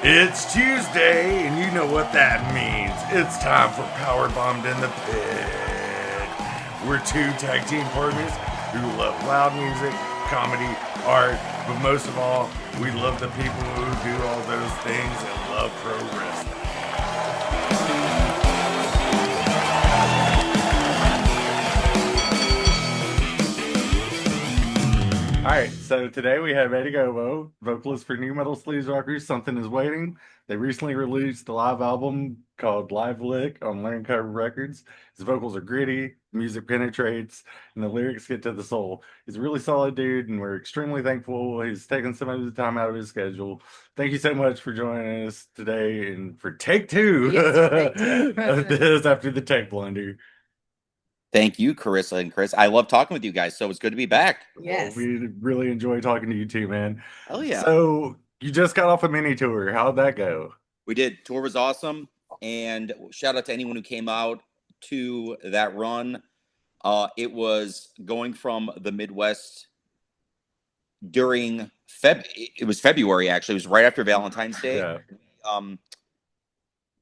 It's Tuesday, and you know what that means. It's time for Power Bombed in the Pit. We're two tag team partners who love loud music, comedy, art, but most of all, we love the people who do all those things and love pro wrestling. All right, so today we have Eddie Gobbo, vocalist for new metal sleaze rockers Something Is Waiting. They recently released a live album called Live Lick on Land Cover Records. His vocals are gritty, music penetrates, and the lyrics get to the soul. He's a really solid dude, and we're extremely thankful he's taken some of the time out of his schedule. Thank you so much for joining us today and for take two of this after the tech blunder. Thank you, Carissa and Chris. I love talking with you guys, so it's good to be back. Well, we really enjoy talking to you too, man. Oh yeah. So you just got off a mini tour. How'd that go? We did. Tour was awesome. And shout out to anyone who came out to that run. It was going from the Midwest during it was February, actually. It was right after Valentine's Day. Yeah.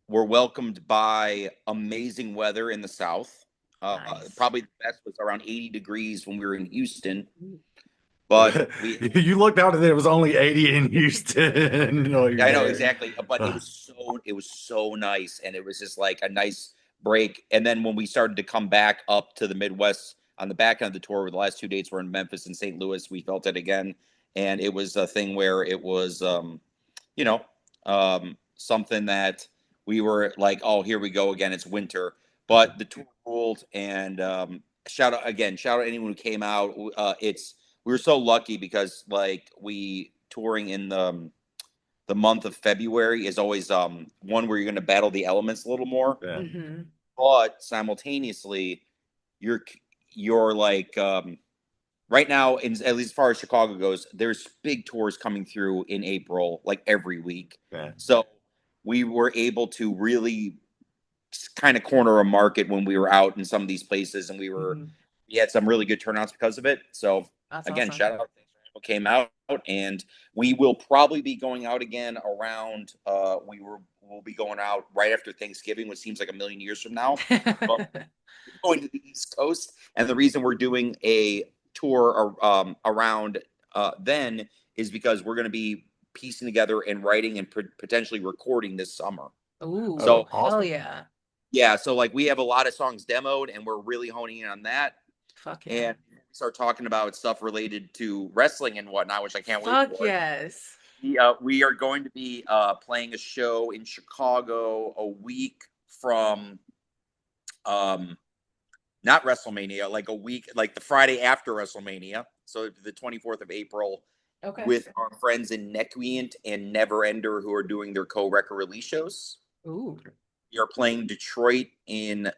We're welcomed by amazing weather in the South. Nice. Probably the best was around 80 degrees when we were in Houston. But you looked out and it was only 80 in Houston. I know exactly, but it was so nice, and it was just like a nice break. And then when we started to come back up to the Midwest on the back end of the tour, the last 2 dates were in Memphis and St. Louis, we felt it again, and it was a thing where it was, something that we were like, oh, here we go again. It's winter, but the tour ruled, and shout out anyone who came out. We were so lucky because we touring in the month of February is always one where you're going to battle the elements a little more. Yeah. Mm-hmm. But simultaneously, you're like right now, at least as far as Chicago goes, there's big tours coming through in April, like every week. Yeah. So we were able to really kind of corner a market when we were out in some of these places, and we had some really good turnouts because of it. So That's again, awesome. shout out to who came out, and we will probably be going out again around we'll be going out right after Thanksgiving, which seems like a million years from now. But going to the East Coast, and the reason we're doing a tour around then is because we're going to be piecing together and writing and potentially recording this summer. Ooh, So hell yeah. Yeah, so we have a lot of songs demoed, and we're really honing in on that. Fuck yeah. And start talking about stuff related to wrestling and whatnot, which I can't wait Fuck for. yes. We are going to be playing a show in Chicago a week from not WrestleMania, like a week, like the Friday after WrestleMania. So the 24th of April. Okay. With our friends in Nequiant and Neverender, who are doing their co-record release shows. Ooh. We are playing Detroit in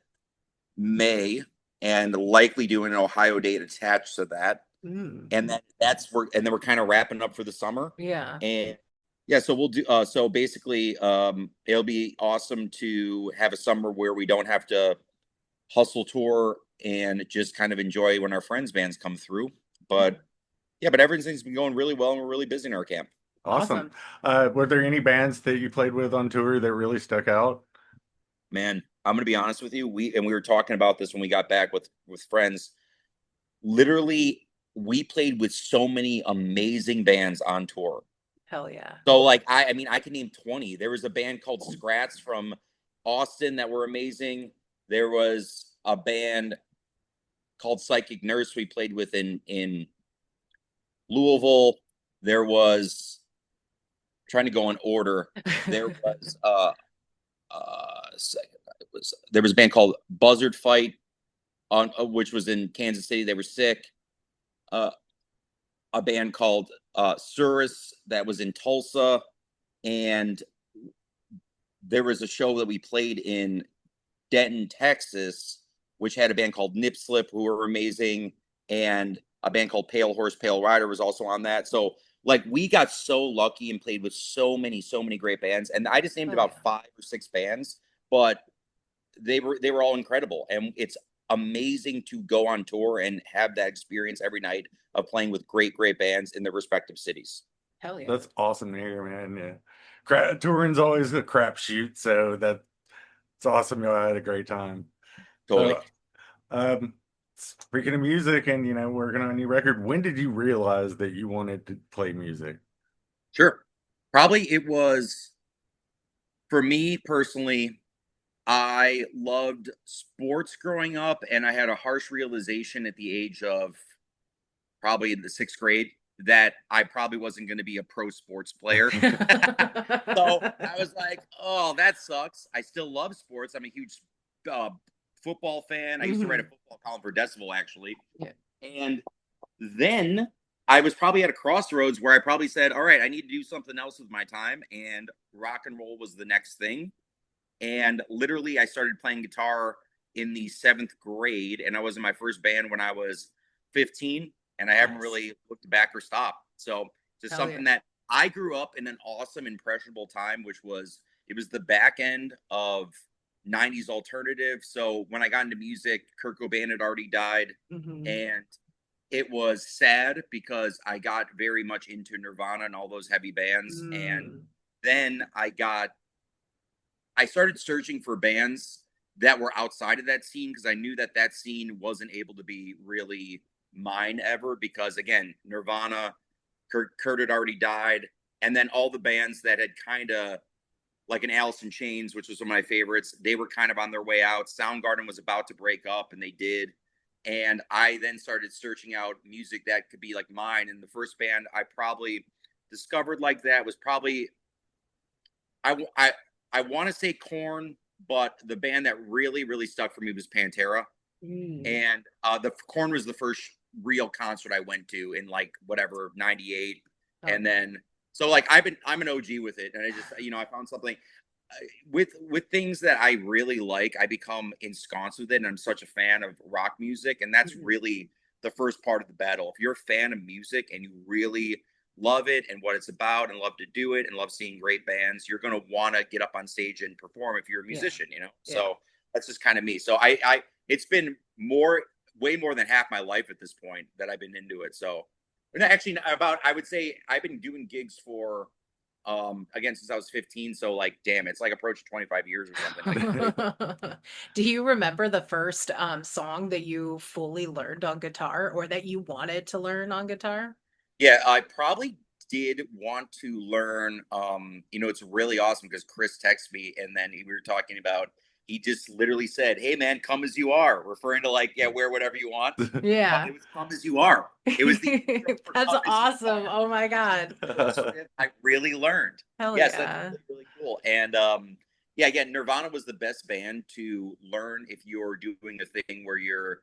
May and likely doing an Ohio date attached to that. And then we're kind of wrapping up for the summer. Yeah. And yeah, so we'll do so basically it'll be awesome to have a summer where we don't have to hustle tour and just kind of enjoy when our friends bands come through. But yeah, but everything's been going really well, and we're really busy in our camp. Awesome. Were there any bands that you played with on tour that really stuck out? Man, I'm going to be honest with you. We were talking about this when we got back with friends. Literally, we played with so many amazing bands on tour. Hell yeah. So I mean, I can name 20. There was a band called Scrats from Austin that were amazing. There was a band called Psychic Nurse we played with in Louisvle. There was, trying to go in order. There was there was a band called Buzzard Fight which was in Kansas City. They were sick. A band called Surus that was in Tulsa, and there was a show that we played in Denton, Texas, which had a band called Nip Slip, who were amazing, and a band called Pale Horse Pale Rider was also on that. So we got so lucky and played with so many great bands, and I just named about 5 or 6 bands, but they were all incredible, and it's amazing to go on tour and have that experience every night of playing with great bands in their respective cities. Hell yeah. That's awesome to hear, man. Yeah. touring's always a crapshoot, so that's awesome. Y'all had a great time. Totally. So, um, speaking of music and working on a new record, when did you realize that you wanted to play music? Sure. Probably it was for me personally. I loved sports growing up, and I had a harsh realization at the age of probably in the sixth grade that I probably wasn't going to be a pro sports player. So I was like, oh, that sucks. I still love sports. I'm a huge uh, football fan. I used to write a football column for Decibel, actually. Yeah. And then I was probably at a crossroads where I probably said, all right, I need to do something else with my time. And rock and roll was the next thing. And literally, I started playing guitar in the seventh grade, and I was in my first band when I was 15, and I haven't really looked back or stopped. So, just something that I grew up in an awesome, impressionable time, which was it was the back end of 90s alternative. So, when I got into music, Kurt Cobain had already died, and it was sad because I got very much into Nirvana and all those heavy bands. And then I started searching for bands that were outside of that scene because I knew that that scene wasn't able to be really mine ever because again, Nirvana, Kurt had already died, and then all the bands that had kind of like an Alice in Chains, which was one of my favorites, they were kind of on their way out. Soundgarden was about to break up, and they did. And I then started searching out music that could be like mine. And the first band I probably discovered like that was probably I I want to say Korn, but the band that really stuck for me was Pantera. And the Korn was the first real concert I went to in like whatever 98. And then so like I'm an OG with it, and I just I found something with things that I really like. I become ensconced with it, and I'm such a fan of rock music, and that's really the first part of the battle. If you're a fan of music and you really love it and what it's about and love to do it and love seeing great bands, you're going to want to get up on stage and perform if you're a musician, So that's just kind of me. So I it's been way more than half my life at this point that I've been into it. So actually about I would say I've been doing gigs for again since I was 15, so like damn, it's like approaching 25 years or something. Do you remember the first song that you fully learned on guitar or that you wanted to learn on guitar? Yeah, I probably did want to learn. It's really awesome because Chris texted me and then we were talking about, he just literally said, "Hey man, come as you are," referring to like, yeah, wear whatever you want. Yeah. It was come as you are. It was the That's awesome. Oh my God. I really learned. Hell Yes, yeah. that's really cool. And yeah, again, Nirvana was the best band to learn if you're doing a thing where you're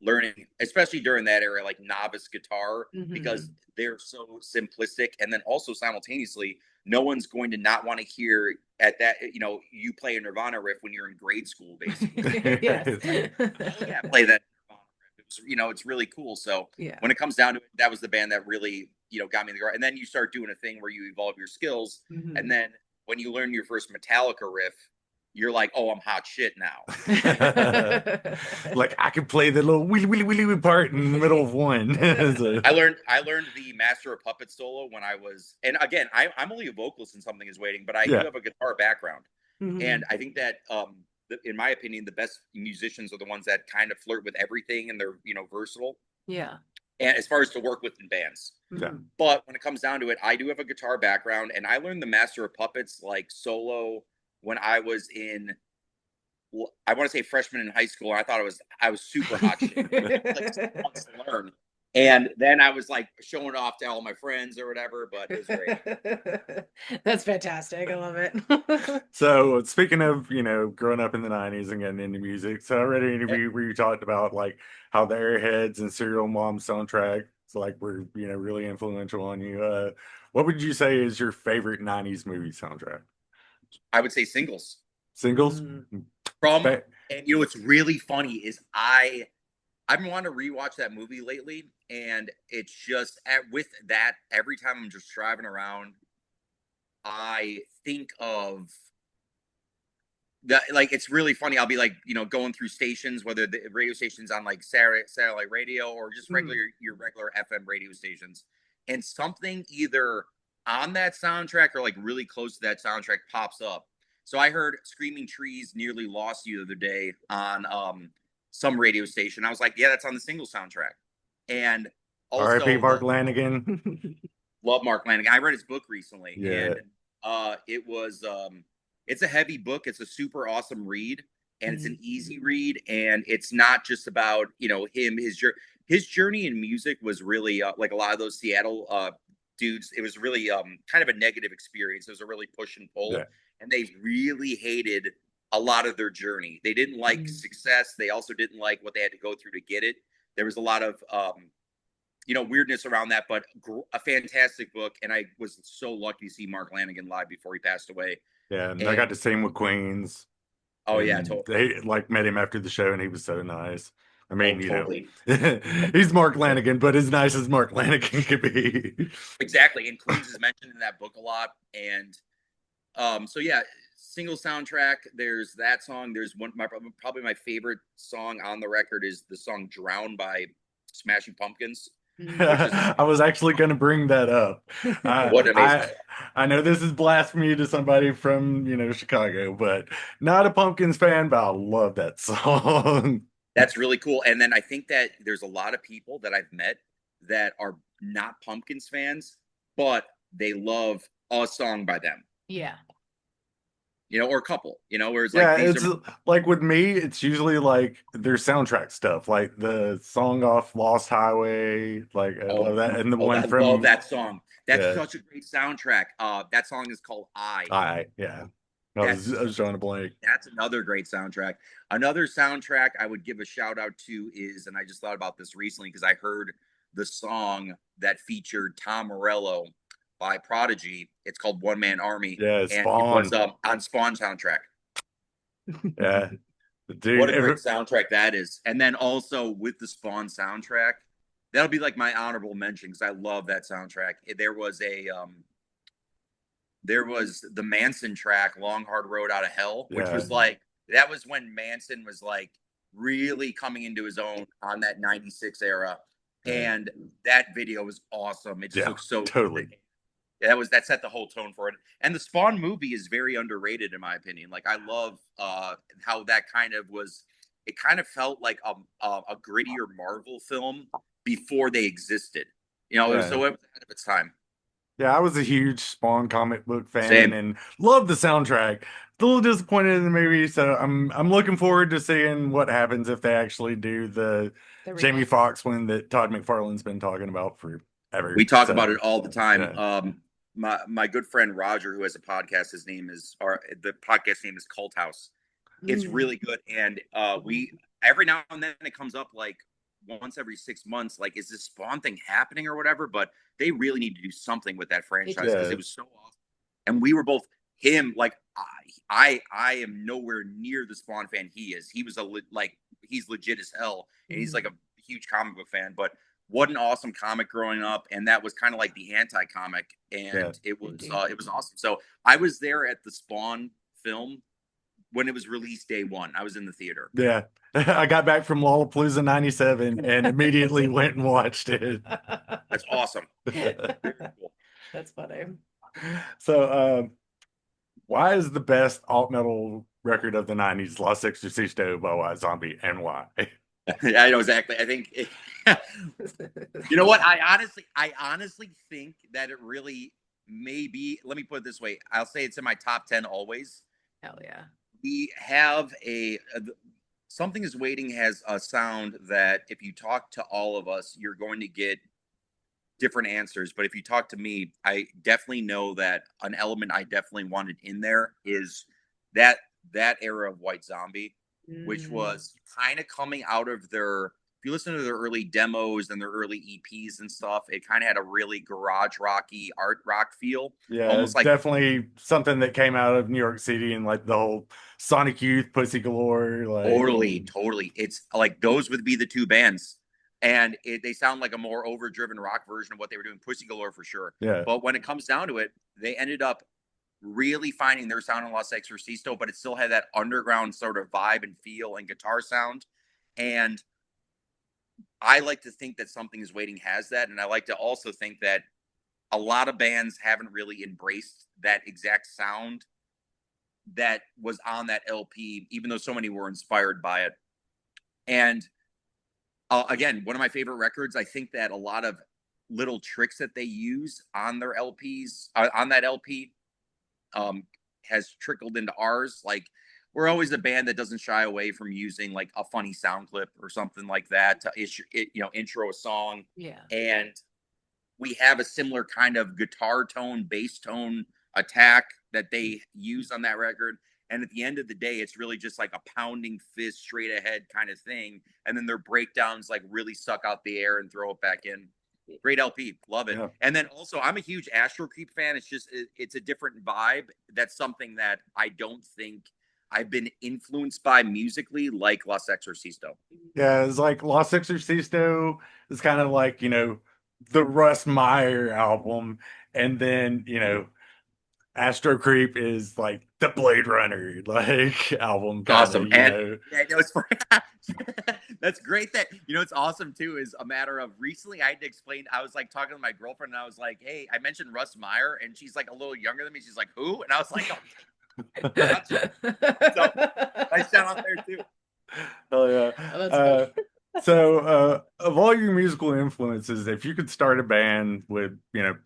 learning, especially during that era, like novice guitar, because they're so simplistic. And then also simultaneously, no one's going to not want to hear at that, you play a Nirvana riff when you're in grade school, basically. Yes. Yeah, play that Nirvana riff. It's really cool. So when it comes down to it, that was the band that really, got me in the garage. And then you start doing a thing where you evolve your skills. And then when you learn your first Metallica riff, you're like, oh, I'm hot shit now. Like I could play the little wee part in the middle of one. So. I learned the Master of Puppets solo when I was, and again, I'm only a vocalist in Something Is Waiting, but I do have a guitar background, and I think that in my opinion, the best musicians are the ones that kind of flirt with everything and they're versatile. Yeah. And as far as to work with in bands. Yeah. But when it comes down to it, I do have a guitar background, and I learned the Master of Puppets like solo when I was in, I want to say freshman in high school. And I thought I was super hot shit. Like 6 months to learn. And then I was like showing it off to all my friends or whatever, but it was great. That's fantastic. I love it. So speaking of, growing up in the 90s and getting into music, so I read an interview where you talked about like how the Airheads and Serial Mom soundtrack were, really influential on you. What would you say is your favorite 90s movie soundtrack? I would say Singles. Singles? From, and what's really funny is I've been wanting to rewatch that movie lately, and it's just with that, every time I'm just driving around, I think of that. Like, it's really funny. I'll be like, going through stations, whether the radio stations on like satellite radio or just regular your regular FM radio stations, and something either on that soundtrack or like really close to that soundtrack pops up. So I heard Screaming Trees Nearly Lost You the other day on some radio station. I was like, yeah, that's on the single soundtrack. And R.I.P. also Mark Lanigan. love Mark Lanigan. I read his book recently, Yeah. and it was it's a heavy book. It's a super awesome read, and it's an easy read, and it's not just about him. His journey in music was really like a lot of those Seattle dudes. It was really kind of a negative experience. It was a really push and pull, Yeah. and they really hated a lot of their journey. They didn't like success. They also didn't like what they had to go through to get it. There was a lot of weirdness around that, but a fantastic book. And I was so lucky to see Mark Lanigan live before he passed away. Yeah, and I got to see him with Queens. Oh and yeah, totally. They met him after the show, and he was so nice. I mean, Totally. he's Mark Lanigan, but as nice as Mark Lanigan could be. Exactly. And Queens is mentioned in that book a lot. And so yeah, single soundtrack. There's that song. There's probably my favorite song on the record is the song "Drown" by Smashing Pumpkins. I was actually going to bring that up. What an amazing song. I know this is blasphemy to somebody from Chicago, but not a Pumpkins fan, but I love that song. That's really cool. And then I think that there's a lot of people that I've met that are not Pumpkins fans, but they love a song by them. Yeah. Or a couple, where it's Yeah, like it's like with me, it's usually like their soundtrack stuff, like the song off Lost Highway. Like I love that, and the one I from love that song. That's such a great soundtrack. That song is called yeah. I was drawing a blank. That's another great soundtrack. Another soundtrack I would give a shout out to is, and I just thought about this recently because I heard the song that featured Tom Morello by Prodigy. It's called One Man Army. Yeah, and Spawn. it was on Spawn soundtrack. Yeah, dude, What a great soundtrack that is. And then also with the Spawn soundtrack, that'll be like my honorable mention because I love that soundtrack. There was the Manson track, Long Hard Road Out of Hell, which was like, that was when Manson was like really coming into his own on that 96 era. And that video was awesome. It just looks so totally. That set the whole tone for it. And the Spawn movie is very underrated in my opinion. Like I love how that kind of was. It kind of felt like a grittier Marvel film before they existed. It was so ahead of its time. Yeah, I was a huge Spawn comic book fan. Same. And loved the soundtrack. A little disappointed in the movie, so I'm looking forward to seeing what happens if they actually do the Jamie Foxx one that Todd McFarlane's been talking about forever. We talk about it all the time. Yeah. My good friend Roger, who has a podcast, the podcast name is Cult House. It's really good, and we every now and then it comes up like once every 6 months, like is this Spawn thing happening or whatever? But they really need to do something with that franchise because it was so awesome. And we were both him. Like I am nowhere near the Spawn fan he is. He was he's legit as hell, and he's like a huge comic book fan, but. What an awesome comic growing up, and that was kind of like the anti-comic, and it was awesome. So I was there at the Spawn film when it was released day one. I was in the theater. Yeah, I got back from Lollapalooza '97 and immediately went and watched it. That's awesome. Very cool. That's funny. So, why is the best alt metal record of the '90s "Los Exorcisto" by White Zombie, and why? I know exactly. I think you know what? I honestly think that it really may be. Let me put it this way. I'll say it's in my top 10 always. Hell yeah. We have Something Is Waiting has a sound that if you talk to all of us, you're going to get different answers. But if you talk to me, I definitely know that an element I definitely wanted in there is that era of White Zombie. Which was kind of coming out of if you listen to their early demos and their early EPs and stuff, it kind of had a really garage rocky art rock feel. Yeah, almost like definitely something that came out of New York City and like the whole Sonic Youth, Pussy Galore. Like, totally. It's like those would be the two bands. And they sound like a more overdriven rock version of what they were doing. Pussy Galore for sure. Yeah. But when it comes down to it, they ended up really finding their sound in Los Exorcisto, but it still had that underground sort of vibe and feel and guitar sound. And I like to think that Something Is Waiting has that. And I like to also think that a lot of bands haven't really embraced that exact sound that was on that LP, even though so many were inspired by it. And again, one of my favorite records. I think that a lot of little tricks that they use on their LPs, on that LP, has trickled into ours. Like, we're always a band that doesn't shy away from using like a funny sound clip or something like that to intro a song. Yeah. And we have a similar kind of guitar tone, bass tone attack that they use on that record. And at the end of the day, it's really just like a pounding fist straight ahead kind of thing. And then their breakdowns like really suck out the air and throw it back in. Great LP, love it. Yeah. And then also, I'm a huge Astro Creep fan. It's a different vibe. That's something that I don't think I've been influenced by musically like Los Exorcisto. Yeah, it's like Los Exorcisto is kind of like, the Russ Meyer album. And then, Astro Creep is like the Blade Runner like album kind Awesome. of, And yeah, no, it's that's great. That it's awesome too. Is a matter of recently I had to explain. I was like talking to my girlfriend, and I was like, "Hey, I mentioned Russ Meyer," and she's like a little younger than me. She's like, "Who?" And I was like, "Oh, gotcha." So nice shout out there too. Oh yeah. Oh, that's funny. So of all your musical influences, if you could start a band with,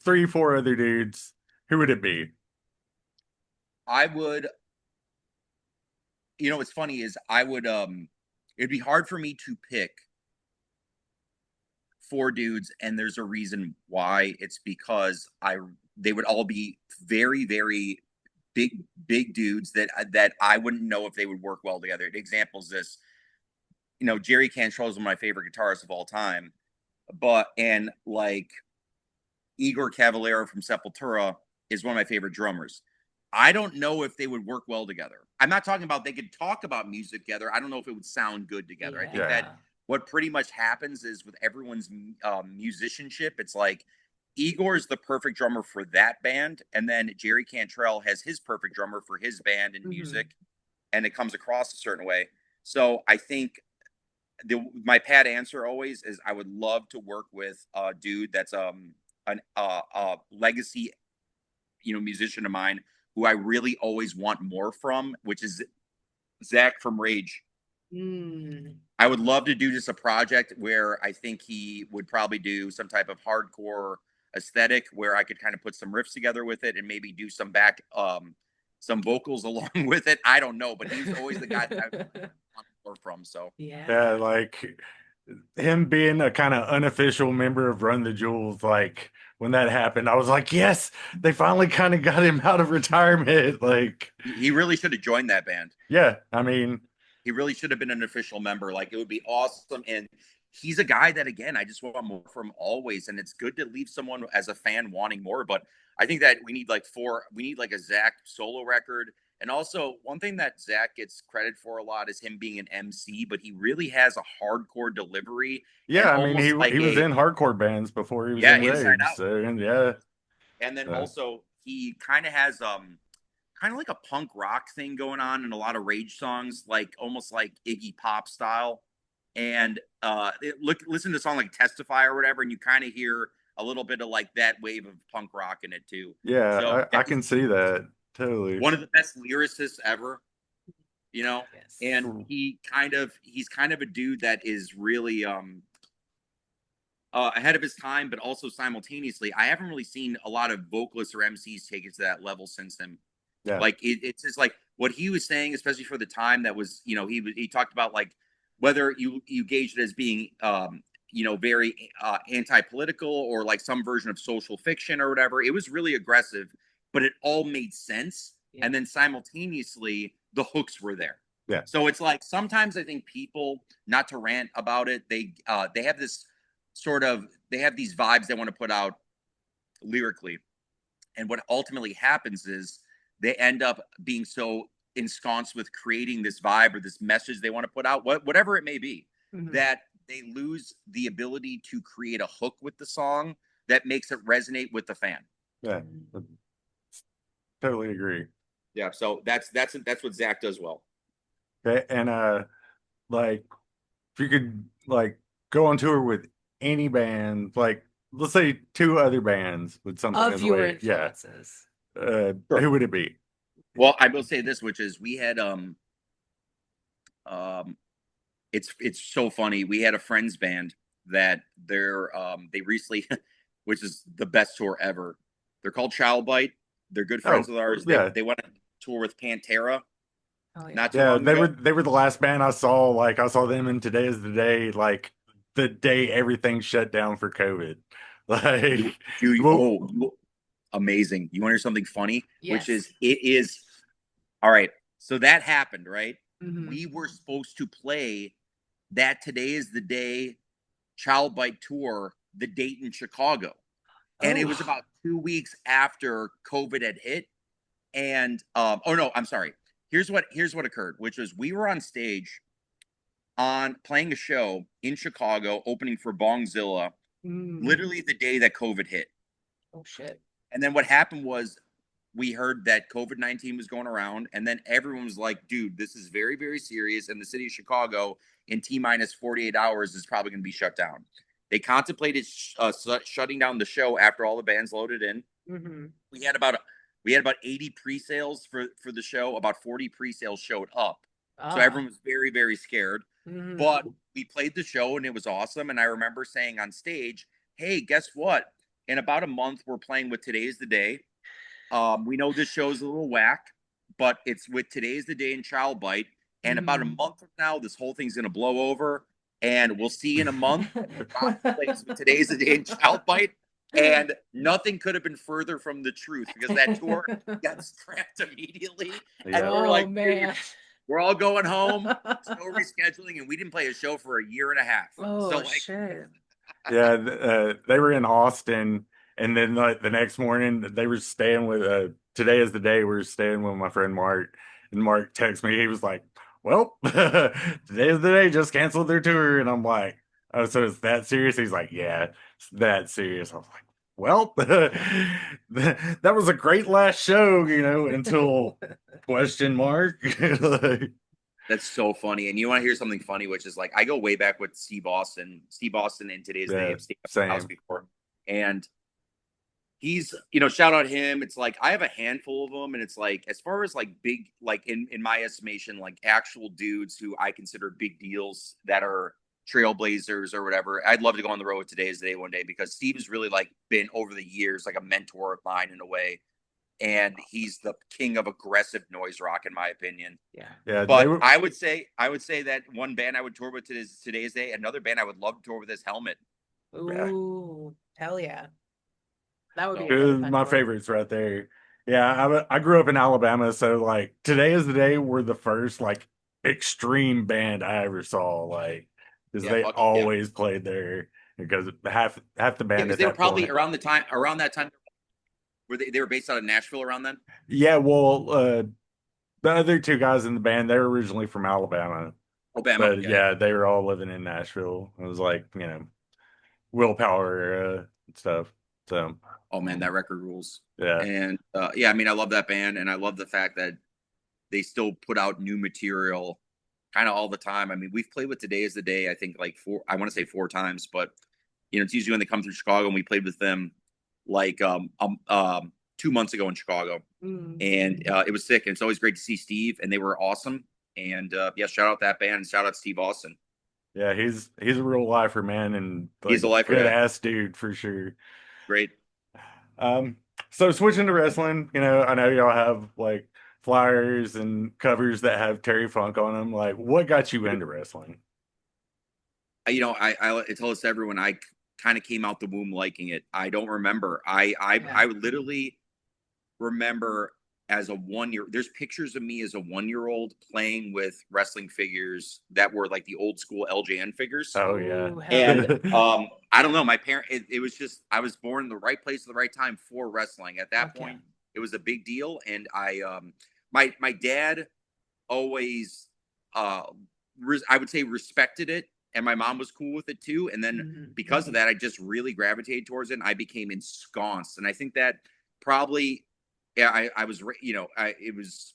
3, 4 other dudes, who would it be? I would. What's funny is I would. It'd be hard for me to pick 4 dudes, and there's a reason why. It's because they would all be very, very big dudes that I wouldn't know if they would work well together. An example is this. Jerry Cantrell is one of my favorite guitarists of all time, and like Igor Cavallero from Sepultura is one of my favorite drummers. I don't know if they would work well together. I'm not talking about they could talk about music together. I don't know if it would sound good together. I think Yeah. that what pretty much happens is with everyone's musicianship, it's like Igor's the perfect drummer for that band, and then Jerry Cantrell has his perfect drummer for his band and music, and it comes across a certain way. So I think my pat answer always is I would love to work with a dude that's a legacy musician of mine who I really always want more from, which is Zach from Rage. I would love to do just a project where I think he would probably do some type of hardcore aesthetic where I could kind of put some riffs together with it and maybe do some some vocals along with it. I don't know, but he's always the guy that I want more from. So Yeah, like him being a kind of unofficial member of Run the Jewels, like when that happened, I was like, yes, they finally kind of got him out of retirement. Like, he really should have joined that band. Yeah, I mean, he really should have been an official member. Like, it would be awesome. And he's a guy that, again, I just want more from always. And it's good to leave someone as a fan wanting more. But I think that we need like a Zach solo record. And also, one thing that Zach gets credit for a lot is him being an MC, but he really has a hardcore delivery. Yeah, I mean, he was in hardcore bands before he was in Rage. So, and then also he kind of has kind of like a punk rock thing going on in a lot of Rage songs, like almost like Iggy Pop style. And listen to a song like Testify or whatever, and you kind of hear a little bit of like that wave of punk rock in it too. Yeah, so I can see that totally. One of the best lyricists ever, and he's kind of a dude that is really ahead of his time, but also simultaneously, I haven't really seen a lot of vocalists or MCs take it to that level since him. Yeah. Like it's just like what he was saying, especially for the time that was, he talked about like whether you gauge it as being, very anti-political or like some version of social fiction or whatever. It was really aggressive, but it all made sense. Yeah. And then simultaneously, the hooks were there. Yeah. So it's like sometimes I think people, not to rant about it, they have this they have these vibes they want to put out lyrically, and what ultimately happens is they end up being so ensconced with creating this vibe or this message they want to put out, whatever it may be, that they lose the ability to create a hook with the song that makes it resonate with the fan. Yeah, totally agree. Yeah, so that's what Zach does well. Okay, and like if you could like go on tour with any band, like let's say two other bands with something Of in the your way. Yeah. influences. Sure. Who would it be? Well, I will say this, which is we had um it's so funny. We had a friends band that they recently which is the best tour ever. They're called Child Bite. They're good friends Oh, with ours. They yeah. they went on tour with Pantera Oh yeah. not too Yeah, long ago. they were the last band I saw. Like I saw them in Today Is the Day, like the day everything shut down for COVID. Like, well, Amazing. You want to hear something funny? Which Yes. is it is all right. So that happened, right? Mhm. We were supposed to play that Today Is the Day Child Bite tour, the date in Chicago. And it was Oh. about 2 weeks after COVID had hit. And oh no, I'm sorry. Here's what occurred, which was we were on stage on playing a show in Chicago, opening for Bongzilla, Mm. literally the day that COVID hit. Oh shit. And then what happened was we heard that COVID-19 was going around, and then everyone was like, dude, this is very, very serious. And the city of Chicago in T minus 48 hours is probably going to be shut down. They contemplated shutting down the show after all the bands loaded in. Mm-hmm. We had about we had about 80 pre-sales for the show. About 40 pre-sales showed up. So Ah. everyone was very, very scared. Mm-hmm. But we played the show and it was awesome. And I remember saying on stage, hey, guess what? In about a month, we're playing with Today's the Day. We know this show's a little whack, but it's with Today's the Day and Child Bite. And about a month from now, this whole thing's going to blow over. And we'll see in a month. Plays with Today's the Day and Child Bite. And nothing could have been further from the truth because that tour got scrapped immediately. yeah. And we're Oh like, man. we're all going home. No rescheduling, and we didn't play a show for a year and a half. Oh So like, shit. Yeah, they were in Austin, and then like the next morning they were staying with. Today is the day we were staying with my friend Mark, and Mark texted me. He was like, "Well, today is the day. Just canceled their tour," and I'm like, "Oh, so it's that serious?" He's like, "Yeah, it's that serious." I was like, "Well, that was a great last show, until question mark." Like, that's so funny. And you want to hear something funny, which is like I go way back with Steve Austin. Steve Austin in Today's Day yeah, have stayed at my house same. before. And he's, shout out him. It's like I have a handful of them, and it's like as far as like big, like in my estimation, like actual dudes who I consider big deals that are trailblazers or whatever. I'd love to go on the road with Today's Day one day because Steve's really like been over the years like a mentor of mine in a way. And he's the king of aggressive noise rock, in my opinion. Yeah. Yeah, they But were. I would say that one band I would tour with today's day, another band I would love to tour with is Helmet. Yeah. Ooh, hell yeah. That would be So a really Good, fun my tour. favorites right there. Yeah, I grew up in Alabama, so like Today is the Day were the first like extreme band I ever saw. Like, because yeah, they fuck yeah, always played there. Because half the yeah, band because at they were that probably point. around that time. Were they were based out of Nashville around then? Yeah, well, the other two guys in the band they were originally from Alabama, Alabama. but Yeah, yeah. yeah, they were all living in Nashville. It was like willpower and stuff. So Oh man, that record rules. yeah, And yeah, I mean, I love that band, and I love the fact that they still put out new material kind of all the time. I mean, we've played with Today Is the Day, I think like I want to say 4 times, but it's usually when they come through Chicago, and we played with them like 2 months ago in Chicago, Mm. and it was sick. And it's always great to see Steve, and they were awesome. And yeah, shout out that band, and shout out Steve Austin. yeah, he's a real lifer, man, and He's like a lifer good guy. ass dude for sure. Great. Um, so switching to wrestling, I know y'all have like flyers and covers that have Terry Funk on them. Like, what got you into wrestling? I tell this to everyone. I kind of came out the womb liking it. I don't remember. I literally remember as a 1 year. There's pictures of me as a 1 year old playing with wrestling figures that were like the old school LJN figures. Oh yeah, Ooh, hell And yeah. I don't know. My parent. It was just I was born in the right place at the right time for wrestling. At that Fuck yeah. point, it was a big deal, and my dad always I would say respected it, and my mom was cool with it too. And then Mhm. because of that, I just really gravitated towards it. And I became ensconced, and I think that probably, yeah, I was, it was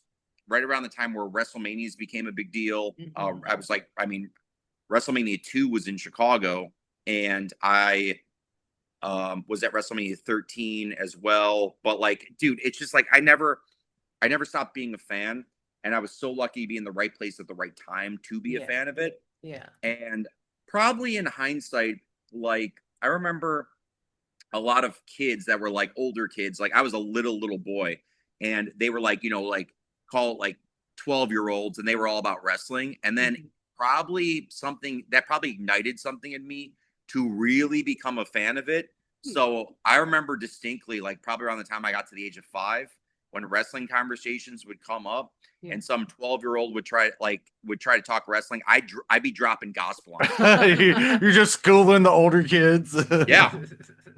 right around the time where WrestleManias became a big deal. Mhm. I was like, I mean, WrestleMania 2 was in Chicago, and I was at WrestleMania 13 as well. But like, dude, it's just like I never stopped being a fan, and I was so lucky to be in the right place at the right time to be a fan of it. Yeah. And probably in hindsight, like I remember a lot of kids that were like older kids, like I was a little boy, and they were like, like call it like 12-year-olds, and they were all about wrestling. And then probably something that probably ignited something in me to really become a fan of it. So I remember distinctly, like probably around the time I got to the age of 5, when wrestling conversations would come up, and some 12-year-old would try to talk wrestling, I'd be dropping gospel on it. You're just schooling the older kids. Yeah.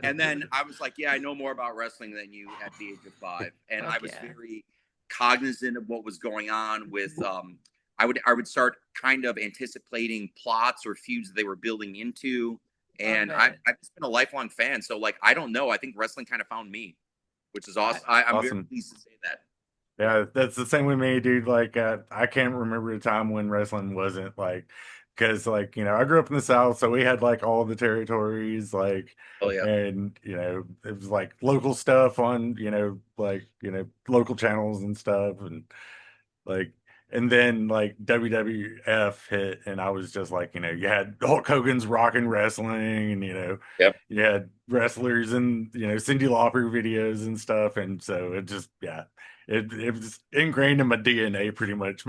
And then I was like, yeah, I know more about wrestling than you at the age of 5. And I was very cognizant of what was going on with I would start kind of anticipating plots or feuds that they were building into. And I've just been a lifelong fan. So like, I don't know. I think wrestling kind of found me, which is awesome. I'm Awesome. very pleased to say that. Yeah, that's the same with me, dude. Like, I can't remember a time when wrestling wasn't like, because like, I grew up in the South, so we had like all the territories, like, Oh yeah. and it was like local stuff on, like, local channels and stuff, and like, and then like WWF hit, and I was just like, you had Hulk Hogan's Rockin' Wrestling, and Yep. you had wrestlers and Cyndi Lauper videos and stuff, and so it just it was ingrained in my DNA pretty much.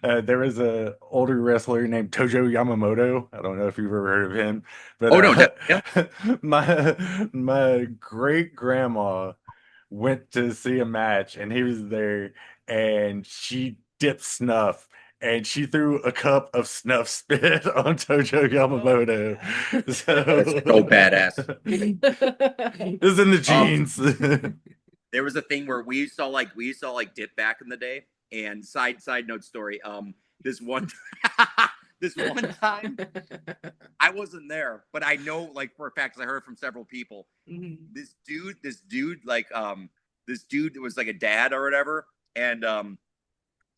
There was a older wrestler named Tojo Yamamoto. I don't know if you've ever heard of him, but Oh no, yeah. my great grandma went to see a match, and he was there, and she dipped snuff, and she threw a cup of snuff spit on Tojo Yamamoto. That's so badass. It's in the genes. There was a thing where we used to dip back in the day. And side note story, this one this one time I wasn't there, but I know like for a fact, 'cause I heard from several people. This dude this dude was like a dad or whatever, and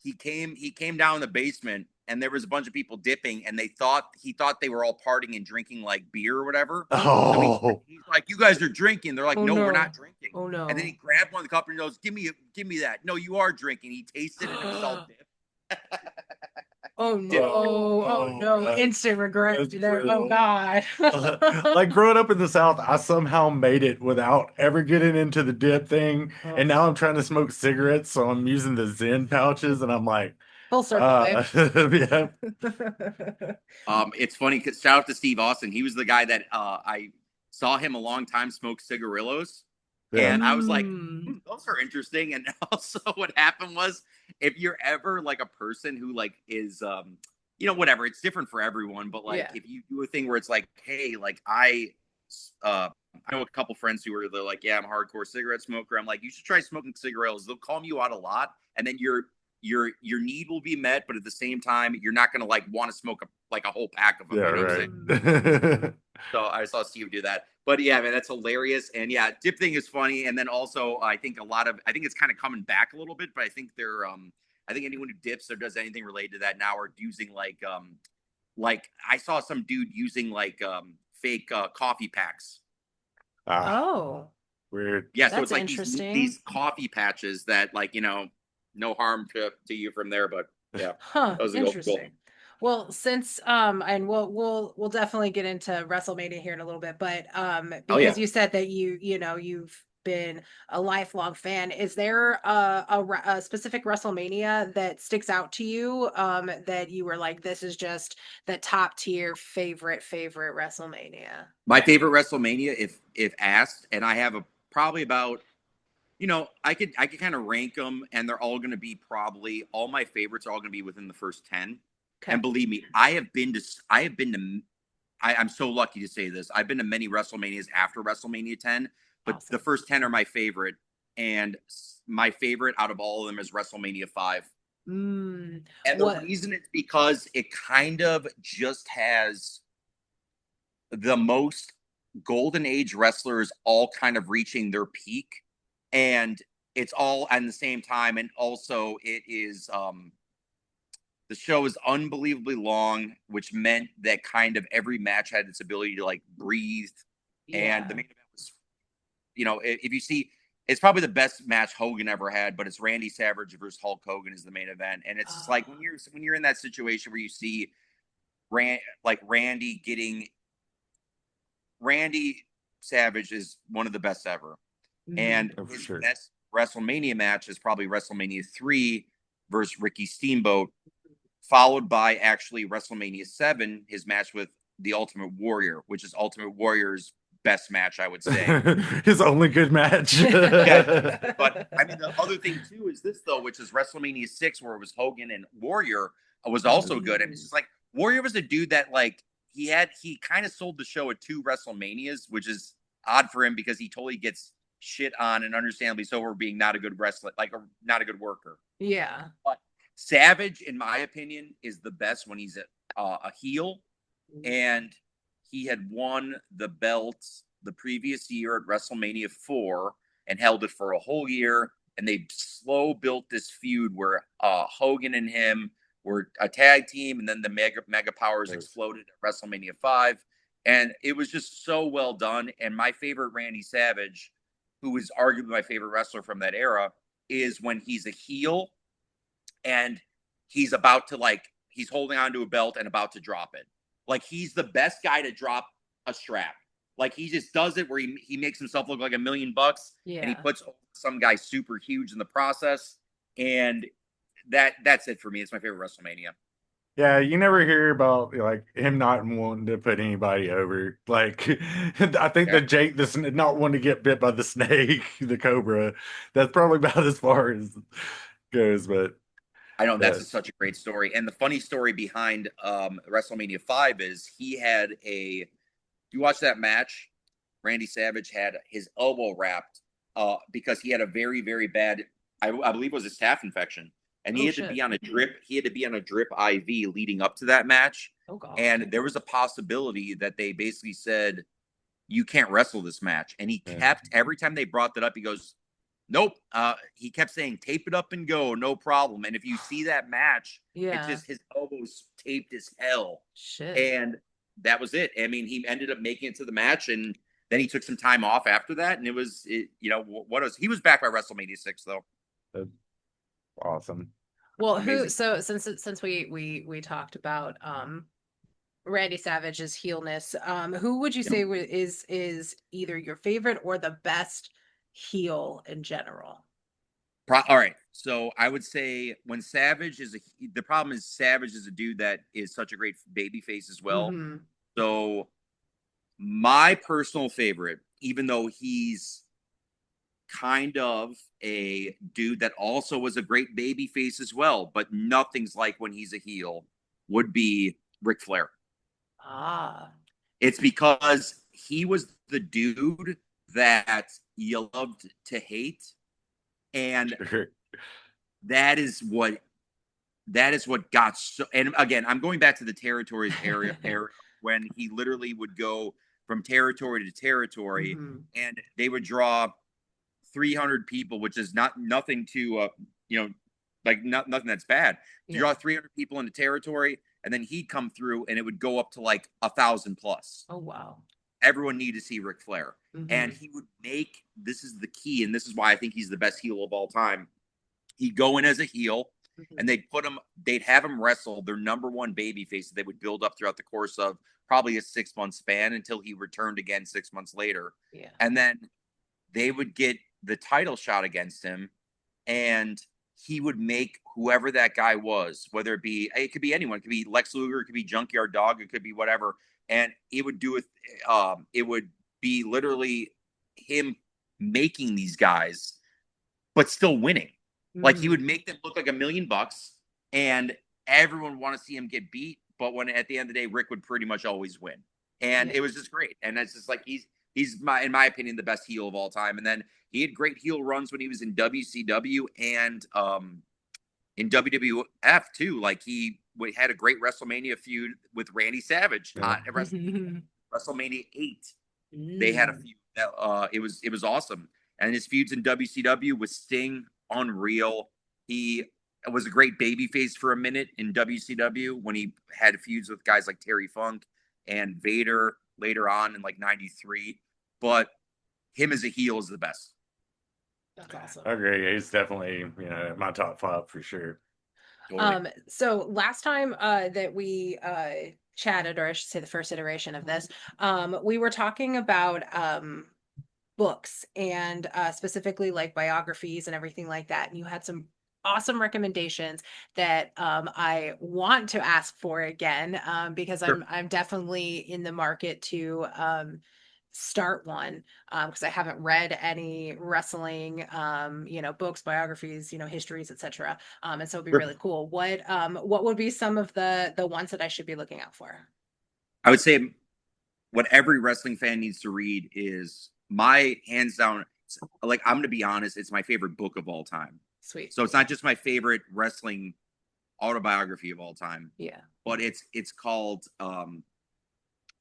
he came down in the basement, and there was a bunch of people dipping, and he thought they were all partying and drinking like beer or whatever. Oh. So he's like, "You guys are drinking." They're like, Oh, "No, no. we're not drinking." Oh no. And then he grabbed one of the cup and he goes, "Give me that." "No, you are drinking." He tasted it and it was all dip. Oh no. Oh no. Instant regret. Oh God. Like growing up in the South, I somehow made it without ever getting into the dip thing. And now I'm trying to smoke cigarettes, so I'm using the Zen pouches, and I'm like, Full circle, babe. yeah. It's funny because shout out to Steve Austin. He was the guy that I saw him a long time smoke cigarillos. Yeah. And I was like, those are interesting. And also what happened was, if you're ever like a person who like is whatever, it's different for everyone, but like if you do a thing where it's like, hey, like I know a couple friends who they're like, yeah, I'm a hardcore cigarette smoker. I'm like, you should try smoking cigarillos. They'll calm you out a lot, and then your need will be met, but at the same time, you're not gonna like want to smoke a whole pack of them. Yeah, you know right. So I saw Steve do that. But yeah, man, that's hilarious. And yeah, dip thing is funny. And then also I think it's kind of coming back a little bit, but I think I think anyone who dips or does anything related to that now are using like I saw some dude using like fake coffee packs. Oh. Weird. Yeah, so That's it's like interesting. these coffee patches that like, no harm to you from there, but yeah. Huh. That was Interesting. cool. Well, since and we'll definitely get into WrestleMania here in a little bit, but because you said that you've been a lifelong fan, is there a specific WrestleMania that sticks out to you that you were like, this is just the top tier favorite WrestleMania? My favorite WrestleMania, if asked, and I have probably about, I could kind of rank them, and they're all going to be probably all my favorites are all going to be within the first 10. Okay. And believe me, I'm so lucky to say this. I've been to many WrestleManias after WrestleMania 10, but awesome. The first 10 are my favorite, and my favorite out of all of them is WrestleMania 5. And the reason it's because it kind of just has the most golden age wrestlers all kind of reaching their peak, and it's all at the same time. And also it is the show is unbelievably long, which meant that kind of every match had its ability to like breathe. And the main event if you see, it's probably the best match Hogan ever had, but it's Randy Savage versus Hulk Hogan is the main event, and it's just like when you're in that situation where you see Randy Savage is one of the best ever, and his best WrestleMania match is probably WrestleMania 3 versus Ricky Steamboat, followed by actually WrestleMania 7, his match with the Ultimate Warrior, which is Ultimate Warrior's best match, I would say. His only good match. Yeah, but I mean, the other thing too is this though, which is WrestleMania 6, where it was Hogan and Warrior, was also good. And it's just like Warrior was a dude that like he kind of sold the show at 2 WrestleManias, which is odd for him because he totally gets shit on, and understandably so, for being not a good wrestler, not a good worker. Yeah. But Savage, in my opinion, is the best when he's a heel, and he had won the belt the previous year at WrestleMania 4 and held it for a whole year. And they slow built this feud where Hogan and him were a tag team, and then the Mega Powers exploded at WrestleMania 5. And it was just so well done. And my favorite Randy Savage, who is arguably my favorite wrestler from that era, is when he's a heel and he's about to he's holding onto a belt and about to drop it. Like, he's the best guy to drop a strap. Like, he just does it where he makes himself look like $1 million, and he puts some guy super huge in the process. And that's it for me. It's my favorite WrestleMania. Yeah, you never hear about like him not wanting to put anybody over. Like, I think that Jake, this not wanting to get bit by the snake, the cobra. That's probably about as far as goes. But I know that's such a great story. And the funny story behind WrestleMania 5 is you watch that match, Randy Savage had his elbow wrapped because he had a very, very bad, I believe it was a staph infection. And he had to be on a drip. He had to be on a drip IV leading up to that match. Oh, God. And there was a possibility that they basically said, you can't wrestle this match. And he kept, every time they brought that up, he goes, nope. He kept saying, tape it up and go, no problem. And if you see that match, it's just his elbows taped as hell. Shit. And that was it. I mean, he ended up making it to the match, and then he took some time off after that. And he was back by WrestleMania 6, though. Awesome. Well, since we talked about Randy Savage's heelness, who would you say is either your favorite or the best heel in general? All right, so I would say when Savage the problem is Savage is a dude that is such a great baby face as well. Mm-hmm. So my personal favorite, even though he's kind of a dude that also was a great baby face as well, but nothing's like when he's a heel, would be Ric Flair. It's because he was the dude that you loved to hate, and that is what got so. And again, I'm going back to the territories era when he literally would go from territory to territory, and they would draw 300 people, which is nothing to nothing that's bad. You draw 300 people into territory, and then he'd come through, and it would go up to like 1,000 plus. Oh wow! Everyone needed to see Ric Flair, and he would make, this is the key, and this is why I think he's the best heel of all time. He'd go in as a heel, and they'd have him wrestle their number one baby face that they would build up throughout the course of probably a 6-month span until he returned again 6 months later. Yeah. And then they would get the title shot against him, and he would make whoever that guy was, whether it could be anyone, it could be Lex Luger, it could be Junkyard Dog, it could be whatever. And it would it would be literally him making these guys, but still winning. Like, he would make them look like $1 million, and everyone want to see him get beat. But when at the end of the day, Rick would pretty much always win. And it was just great. And it's just like, he's in my opinion, the best heel of all time. And then he had great heel runs when he was in WCW and in WWF too. Like, he had a great WrestleMania feud with Randy Savage at WrestleMania 8. They had a feud that it was awesome. And his feuds in WCW with Sting, unreal. He was a great babyface for a minute in WCW when he had feuds with guys like Terry Funk and Vader later on in like 93. But him as a heel is the best. That's awesome. I agree. He's definitely, my top 5 for sure. Totally. So last time that we chatted, or I should say the first iteration of this, we were talking about books and specifically like biographies and everything like that. And you had some awesome recommendations that I want to ask for again, because Sure. I'm definitely in the market to start one, because I haven't read any wrestling books, biographies, histories, etc. And so it'd be Sure. really cool. What would be some of the ones that I should be looking out for? I would say what every wrestling fan needs to read is my hands down. Like, I'm going to be honest, it's my favorite book of all time. Sweet. So it's not just my favorite wrestling autobiography of all time. Yeah. But it's called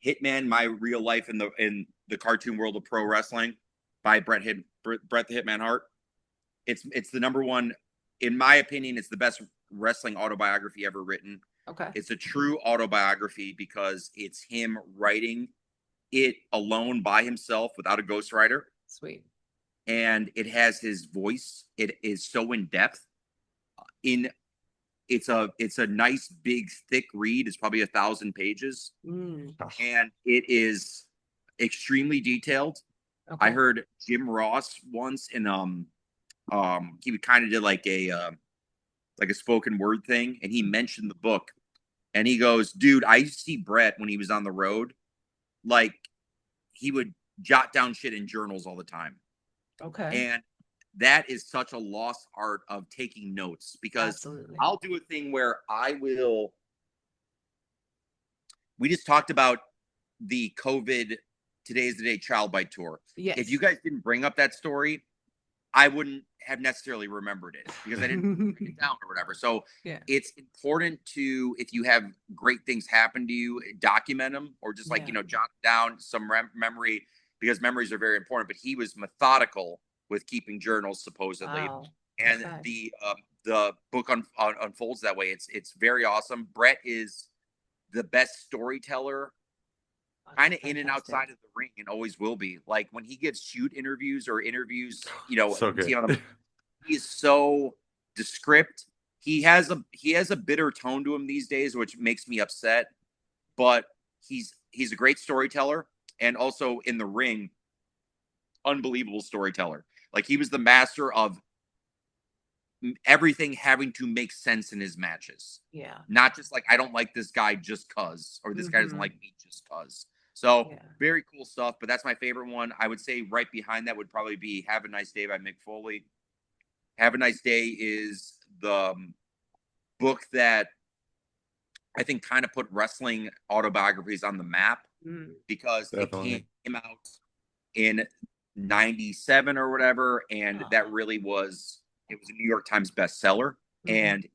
Hitman: My Real Life in the Cartoon World of Pro Wrestling by Bret the Hitman Hart. It's the number one, in my opinion. It's the best wrestling autobiography ever written. Okay. It's a true autobiography because it's him writing it alone by himself without a ghostwriter. Sweet. And it has his voice. It is so in depth. It's a nice big thick read. It's probably 1,000 pages, and it is extremely detailed. Okay. I heard Jim Ross once in he kind of did like a spoken word thing, and he mentioned the book, and he goes, "Dude, I used to see Bret when he was on the road, like he would jot down shit in journals all the time." Okay. And that is such a lost art of taking notes, because absolutely, I'll do a thing where we just talked about the COVID Today's the Day Child Bite Tour. Yes. If you guys didn't bring up that story, I wouldn't have necessarily remembered it because I didn't write it down or whatever. So yeah, it's important to, if you have great things happen to you, document them, or just jot down some memory, because memories are very important. But he was methodical with keeping journals, supposedly. Wow. And okay, the book unfolds that way. It's very awesome. Bret is the best storyteller, kind of in and outside of the ring, and always will be. Like when he gives shoot interviews or interviews, so good. He is so descript. He has a bitter tone to him these days, which makes me upset. But he's a great storyteller, and also in the ring, unbelievable storyteller. Like he was the master of everything having to make sense in his matches. Yeah. Not just like, I don't like this guy just cuz, or this guy doesn't like me just cuz. So very cool stuff, but that's my favorite one. I would say right behind that would probably be Have a Nice Day by Mick Foley. Have a Nice Day is the book that I think kind of put wrestling autobiographies on the map, because definitely, it came out in 97 or whatever, and that really was, it was a New York Times bestseller, and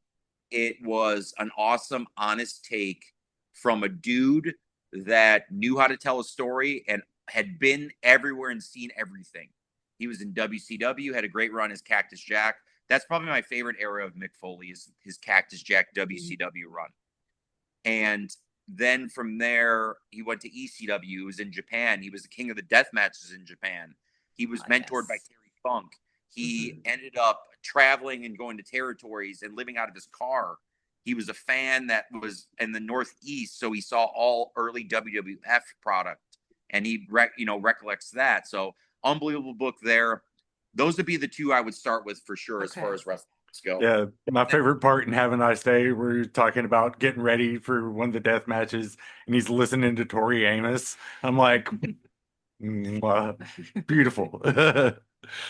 it was an awesome, honest take from a dude that knew how to tell a story and had been everywhere and seen everything. He was in WCW, had a great run as Cactus Jack. That's probably my favorite era of Mick Foley, is his Cactus Jack WCW run. And then from there, he went to ECW. He was in Japan. He was the king of the death matches in Japan. He was mentored by Terry Funk. He ended up traveling and going to territories and living out of his car. He was a fan that was in the Northeast, so he saw all early WWF product, and he recollects that. So unbelievable book there. Those would be the two I would start with for sure, as far as wrestling go. Yeah, my favorite part in Have a Nice Day, we're talking about getting ready for one of the death matches, and he's listening to Tori Amos. I'm like, beautiful.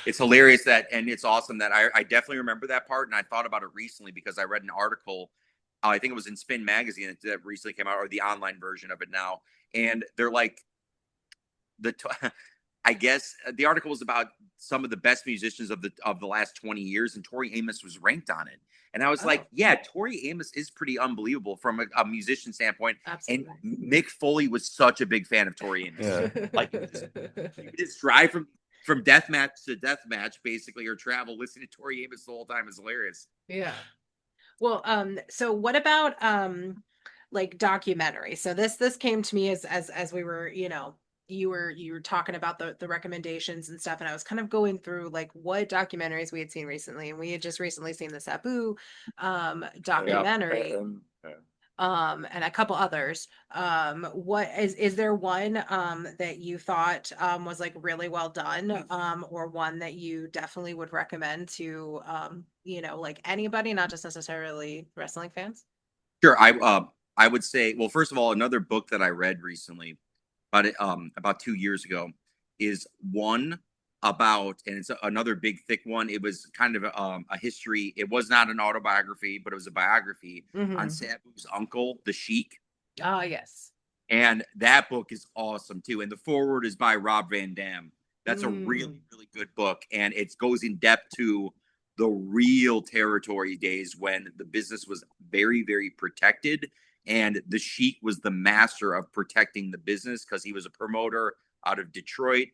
It's hilarious and it's awesome that I definitely remember that part, and I thought about it recently because I read an article. I think it was in Spin Magazine that recently came out, or the online version of it now, and they're like I guess the article was about some of the best musicians of the last 20 years, and Tori Amos was ranked on it. And I was like, yeah, Tori Amos is pretty unbelievable from a musician standpoint. Absolutely. And Mick Foley was such a big fan of Tori Amos. Yeah. Like, you could just drive from death match to death match, basically, or travel listening to Tori Amos the whole time. Is hilarious. Yeah. Well, so what about like documentary? So this came to me as we were, you were talking about the recommendations and stuff, and I was kind of going through like what documentaries we had seen recently, and we had just recently seen the Sabu documentary. And a couple others. What is there one that you thought was like really well done, or one that you definitely would recommend to like anybody, not just necessarily wrestling fans? Sure. I would say, well, first of all, another book that I read recently, about 2 years ago, is one about, and it's another big thick one. It was kind of a history. It was not an autobiography, but it was a biography on Sabu's uncle, the Sheik. Ah, yes. And that book is awesome too. And the foreword is by Rob Van Dam. That's a really, really good book. And it goes in depth to the real territory days when the business was very, very protected. And the Sheik was the master of protecting the business because he was a promoter out of Detroit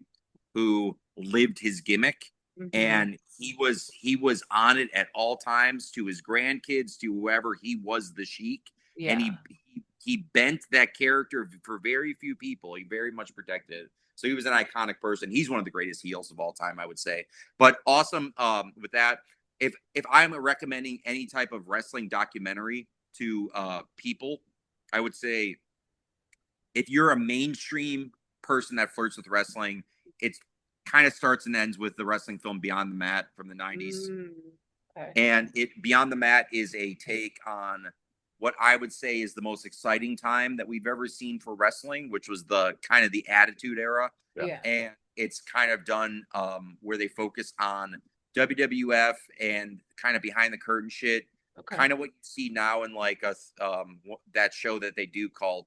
who lived his gimmick. And he was on it at all times, to his grandkids, to whoever. He was the Sheik. Yeah. And he bent that character for very few people. He very much protected it. So he was an iconic person. He's one of the greatest heels of all time, I would say. But awesome. With that, if I'm recommending any type of wrestling documentary to people, I would say if you're a mainstream person that flirts with wrestling, it kind of starts and ends with the wrestling film Beyond the Mat from the 90s. Okay. And Beyond the Mat is a take on what I would say is the most exciting time that we've ever seen for wrestling, which was the kind of the Attitude Era. Yeah. And it's kind of done where they focus on WWF and kind of behind the curtain shit. Okay. Kind of what you see now in like that show that they do called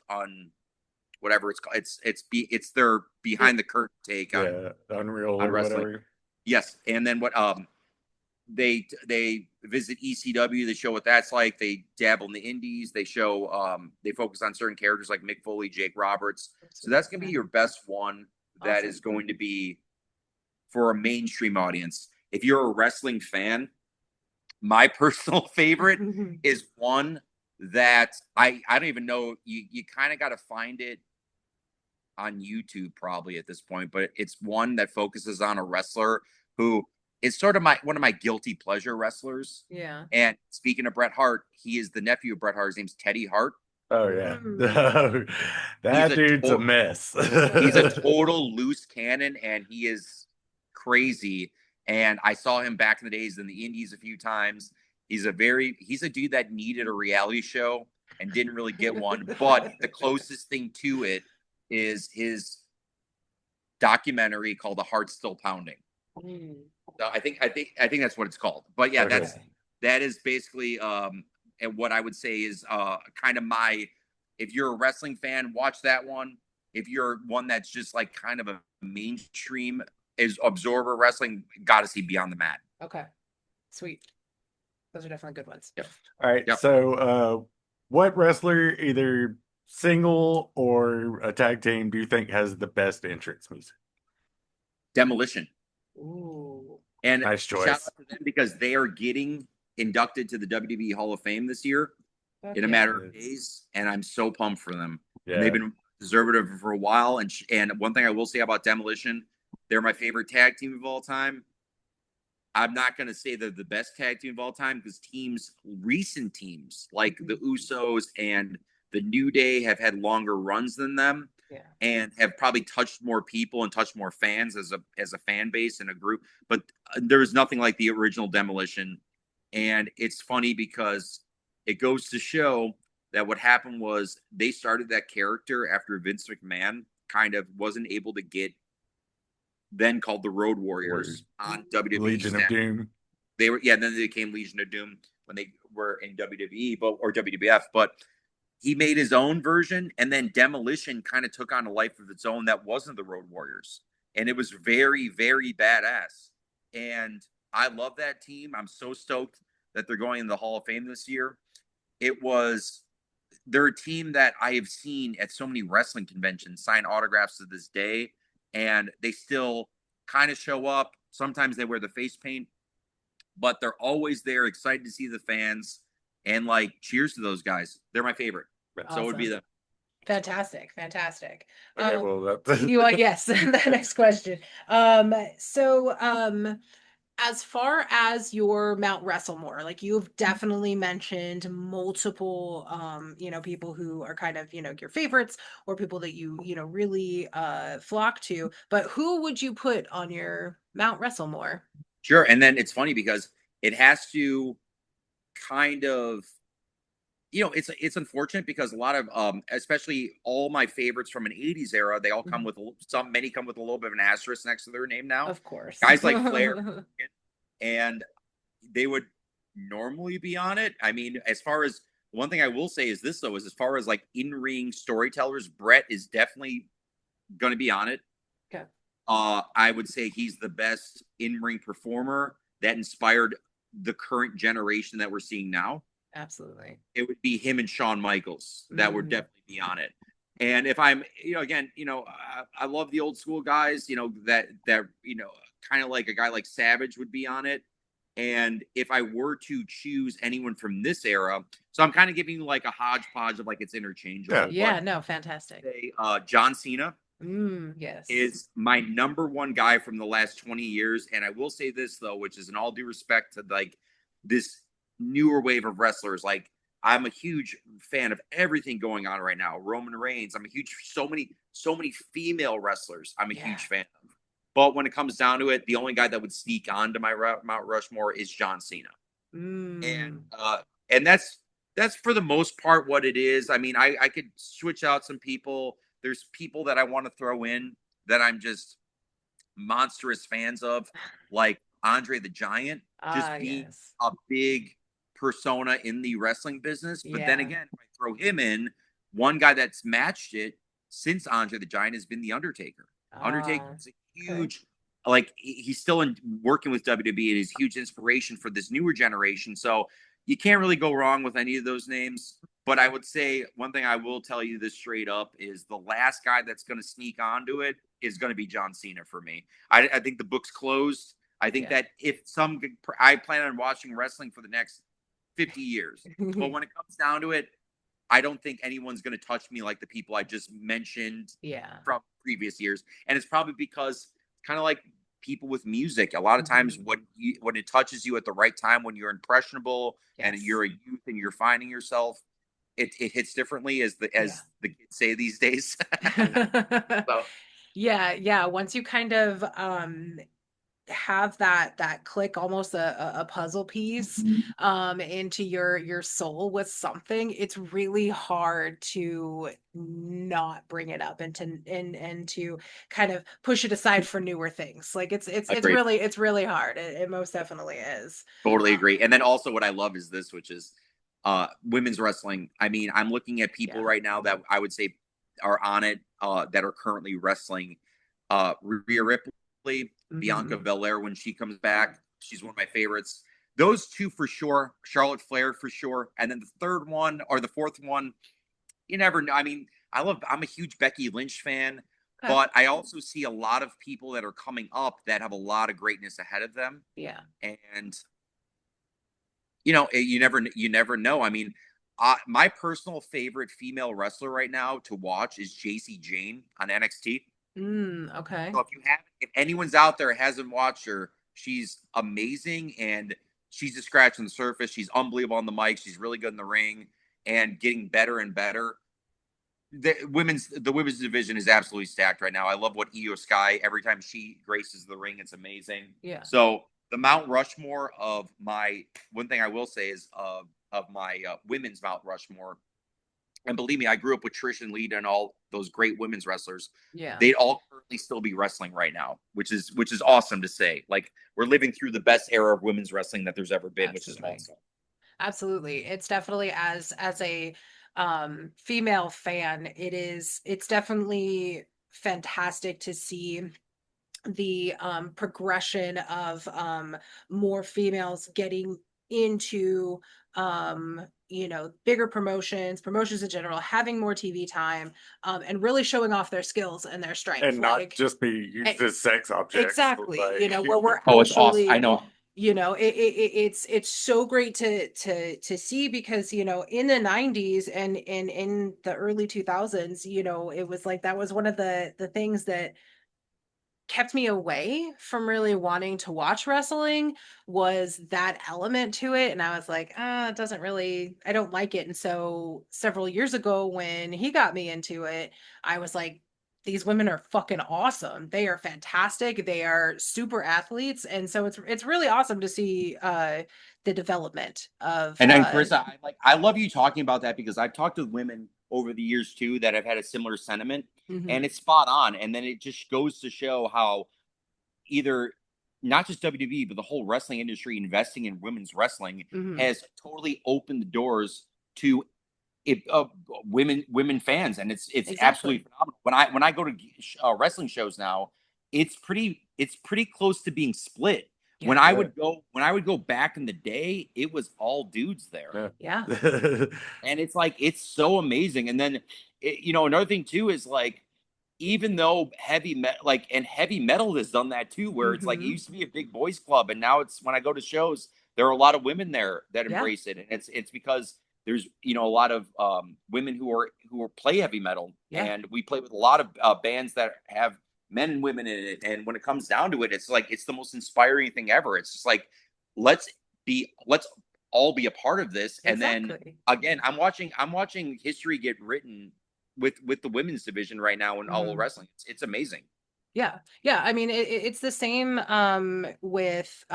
whatever it's called. It's their behind the curtain take on Unreal on or wrestling. whatever. Yes, and then what they visit ECW. They show what that's like. They dabble in the indies. They show they focus on certain characters like Mick Foley, Jake Roberts. So that's gonna be your best one. That Awesome. is going to be for a mainstream audience. If you're a wrestling fan, my personal favorite is one that I don't even know. You kind of got to find it on YouTube probably at this point, but it's one that focuses on a wrestler who is sort of one of my guilty pleasure wrestlers. Yeah. And speaking of Bret Hart, he is the nephew of Bret Hart. His name's Teddy Hart. Oh yeah. That dude's a mess. He's a total loose cannon, and he is crazy. And I saw him back in the days in the indies a few times. He's a dude that needed a reality show and didn't really get one. But the closest thing to it is his documentary called "The Heart Still Pounding." So I think that's what it's called. But yeah, Okay. that is basically and what I would say is kind of my, if you're a wrestling fan, watch that one. If you're one that's just like kind of a mainstream is absorber wrestling, got to see Beyond the Mat. Okay. Sweet. Those are definitely good ones. Yep. All right. Yep. So what wrestler, either single or a tag team, do you think has the best entrance music? Demolition. Ooh. And nice choice. Shout out to them because they are getting inducted to the WWE Hall of Fame this year in a matter of days, and I'm so pumped for them. Yeah. And they've been deserving for a while. And one thing I will say about Demolition, they're my favorite tag team of all time. I'm not going to say they're the best tag team of all time because recent teams like the Usos and the New Day have had longer runs than them. Yeah. And have probably touched more people and touched more fans as a fan base and a group. But there was nothing like the original Demolition. And it's funny because it goes to show that what happened was they started that character after Vince McMahon kind of wasn't able to get then called the Road Warriors on WWE. Legion of Doom. Then they became Legion of Doom when they were in WWE or WWF. But he made his own version, and then Demolition kind of took on a life of its own that wasn't the Road Warriors. And it was very, very badass. And I love that team. I'm so stoked that they're going in the Hall of Fame this year. They're a team that I have seen at so many wrestling conventions, sign autographs to this day, and they still kind of show up. Sometimes they wear the face paint, but they're always there, excited to see the fans. And like, cheers to those guys. They're my favorite. Awesome. So it would be them. Fantastic. Okay, well that's Yes, the next question. So, as far as your Mount Rushmore, like you've definitely mentioned multiple, people who are kind of, your favorites or people that you really flock to, but who would you put on your Mount Rushmore? Sure. And then it's funny because it has to kind of, it's unfortunate because a lot of especially all my favorites from an 80s era, they all come with many come with a little bit of an asterisk next to their name now. Of course. Guys like Flair, and they would normally be on it. I mean, as far as one thing I will say is this though, is as far as like in-ring storytellers, Brett is definitely going to be on it. Okay. I would say he's the best in-ring performer that inspired the current generation that we're seeing now. Absolutely. It would be him and Shawn Michaels that would definitely be on it. And if I'm, again, I love the old school guys, that kind of like a guy like Savage would be on it. And if I were to choose anyone from this era, so I'm kind of giving you like a hodgepodge of like it's interchangeable. Yeah, no, fantastic. Say, John Cena. Yes. Is my number one guy from the last 20 years. And I will say this though, which is in all due respect to like this newer wave of wrestlers. Like I'm a huge fan of everything going on right now. Roman Reigns. I'm a huge, so many female wrestlers I'm a huge fan of. But when it comes down to it, the only guy that would sneak onto my Mount Rushmore is John Cena. And that's for the most part what it is. I mean, I could switch out some people. There's people that I want to throw in that I'm just monstrous fans of, like Andre the Giant, just being a big persona in the wrestling business. But then again, if I throw him in, one guy that's matched it since Andre the Giant has been The Undertaker. Undertaker is a huge, like he's still working with WWE and is a huge inspiration for this newer generation. So you can't really go wrong with any of those names. But I would say one thing I will tell you this straight up is the last guy that's going to sneak onto it is going to be John Cena for me. I think the book's closed. I think that I plan on watching wrestling for the next 50 years. But when it comes down to it, I don't think anyone's going to touch me like the people I just mentioned from previous years. And it's probably because kind of like people with music, a lot of times when it touches you at the right time, when you're impressionable and you're a youth and you're finding yourself, it hits differently as the kids say these days. So. Yeah. Once you kind of have that click, almost a puzzle piece into your soul with something, it's really hard to not bring it up and to kind of push it aside for newer things. Like it's really hard. It most definitely is. Totally agree. And then also what I love is this, which is women's wrestling. I mean, I'm looking at people right now that I would say are on it that are currently wrestling. Rhea Ripley, Bianca Belair when she comes back. She's one of my favorites. Those two for sure. Charlotte Flair for sure. And then the third one or the fourth one, you never know. I mean, I'm a huge Becky Lynch fan, but I also see a lot of people that are coming up that have a lot of greatness ahead of them. Yeah. And you never know. I mean, my personal favorite female wrestler right now to watch is JC Jane on NXT. Okay. So if anyone's out there hasn't watched her, she's amazing and she's just scratching the surface. She's unbelievable on the mic. She's really good in the ring and getting better and better. The women's division is absolutely stacked right now. I love what Io Sky, every time she graces the ring, it's amazing. Yeah. So the Mount Rushmore of one thing I will say is of my women's Mount Rushmore. And believe me, I grew up with Trish and Lita and all those great women's wrestlers. Yeah. They'd all currently still be wrestling right now, which is awesome to say. Like we're living through the best era of women's wrestling that there's ever been, which is awesome. Absolutely. It's definitely as a female fan, it's definitely fantastic to see the progression of more females getting into bigger promotions in general, having more TV time, and really showing off their skills and their strength, and not just be used as sex objects. Exactly. Like, where we're it's awesome. I know. it's so great to see, because in the 90s and in the early 2000s, it was like that was one of the things that kept me away from really wanting to watch wrestling, was that element to it. And I was like, it doesn't really, I don't like it. And so several years ago when he got me into it, I was like, these women are fucking awesome. They are fantastic. They are super athletes. And so it's really awesome to see the development of And then Carissa, I love you talking about that, because I've talked with women over the years too that have had a similar sentiment, mhm, and it's spot on. And then it just goes to show how either not just WWE, but the whole wrestling industry investing in women's wrestling mhm. has totally opened the doors to it, women fans, and it's absolutely Exactly. phenomenal. When I go to wrestling shows now, it's pretty close to being split. Yeah. When I would go back in the day, it was all dudes there, Yeah. and it's like it's so amazing. And then another thing too is like, even though heavy metal has done that too, where it's like it Mhm. used to be a big boys club, and now it's, when I go to shows, there are a lot of women there that Yeah. embrace it, and it's because there's a lot of women who play heavy metal, Yeah. and we play with a lot of bands that have men and women in it, and when it comes down to it, it's like it's the most inspiring thing ever. It's just like, let's let's all be a part of this. And then Exactly. again, I'm watching history get written with the women's division right now in all Mhm. wrestling. It's amazing. Yeah. Yeah. I mean, it's the same with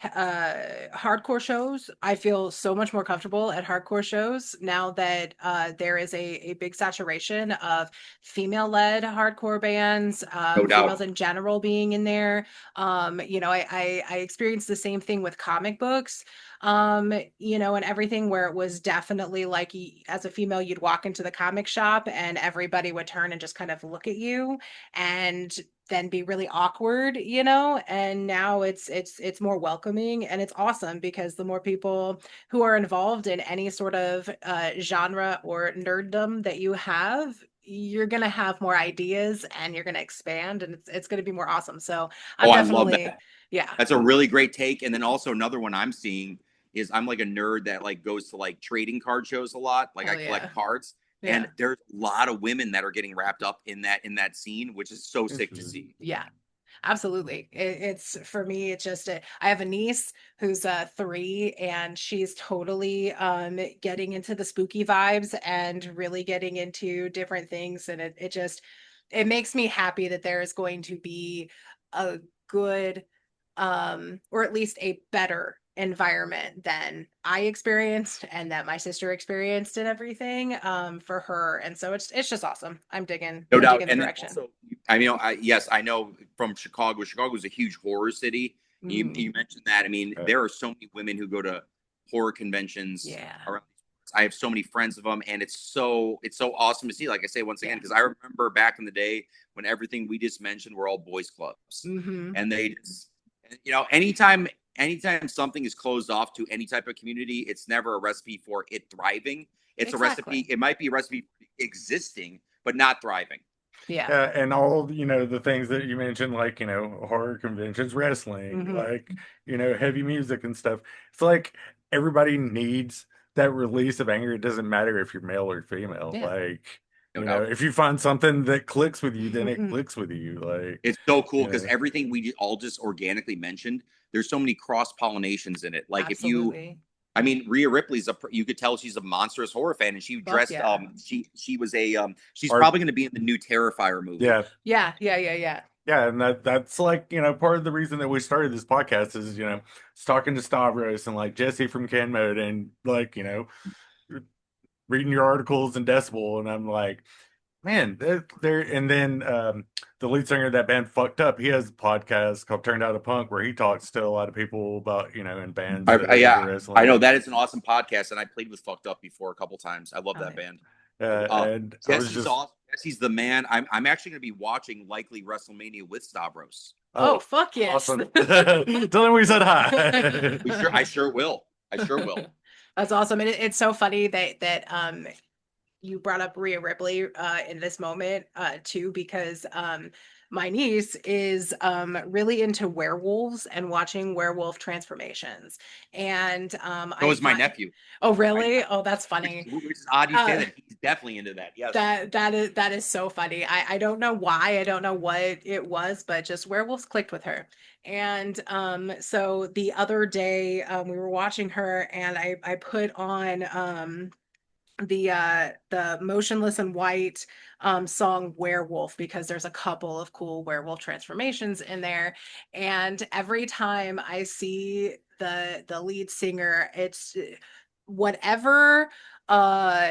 hardcore shows. I feel so much more comfortable at hardcore shows now that there is a big saturation of female-led hardcore bands, No females doubt. in general being in there. I experienced the same thing with comic books, and everything, where it was definitely like, as a female, you'd walk into the comic shop and everybody would turn and just kind of look at you and then be really awkward, and now it's more welcoming, and it's awesome, because the more people who are involved in any sort of genre or nerddom that you have, you're going to have more ideas and you're going to expand, and it's going to be more awesome. So I'm Oh, I love definitely, that. yeah. That's a really great take. And then also another one I'm seeing is, I'm like a nerd that like goes to like trading card shows a lot. Like I Hell yeah. collect cards, and Yeah. there's a lot of women that are getting wrapped up in that scene, which is so sick to see. Yeah. Absolutely. It's for me, it's just I have a niece who's 3, and she's totally getting into the spooky vibes and really getting into different things. And it just, it makes me happy that there is going to be a good or at least a better environment than I experienced and that my sister experienced and everything for her. And so it's just awesome. No I'm doubt. digging the And then direction. also, I mean, yes, I know from Chicago. Chicago is a huge horror city. Mhm. You mentioned that. I mean, there are so many women who go to horror conventions Yeah. around. I have so many friends of them, and it's so awesome to see. Like I say once again, Yeah. because I remember back in the day when everything we just mentioned were all boys clubs, Mhm. and they just, anytime something is closed off to any type of community, it's never a recipe for it thriving. It's a recipe. Exactly. It might be a recipe for existing, but not thriving. Yeah. And all the things that you mentioned, like horror conventions, wrestling, Mhm. like heavy music and stuff. It's like everybody needs that release of anger. It doesn't matter if you're male or female. Yeah. Like No doubt. if you find something that clicks with you, then it clicks with you. Like It's so cool you because know, everything we all just organically mentioned, there's so many cross pollinations in it. Like if you, Absolutely. I mean, Rhea Ripley's you could tell she's a monstrous horror fan, and she Fuck dressed. yeah. She was a she's art. probably going to be in the new Terrifier movie. Yeah, Yeah. Yeah. Yeah. Yeah. yeah, and that's like part of the reason that we started this podcast is it's talking to Stavros and like Jesse from Ken Mode and like reading your articles and Decibel, and I'm like, man, they're and then the lead singer of that band Fucked Up, he has a podcast called Turned Out a Punk where he talks to a lot of people about in bands that are into Yeah, I wrestling. know that is an awesome podcast, and I played with Fucked Up before a couple times. I love Oh that yeah. band. And I was Jesse's just awesome. Jesse's the man. I'm actually going to be watching likely WrestleMania with Stavros. Oh oh fuck yes. awesome. Tell him we said hi. I sure will. I sure will. That's awesome. And it's so funny that you brought up Rhea Ripley in this moment too, because my niece is really into werewolves and watching werewolf transformations. And So I is my find, nephew. oh I, really? Oh, that's which, funny. which is odd you say Uh, that. He's definitely into that. Yes. that is so funny. I don't know why. I don't know what it was, but just werewolves clicked with her. And so the other day we were watching her and I put on the Motionless in White song Werewolf because there's a couple of cool werewolf transformations in there. And every time I see the lead singer, it's whatever uh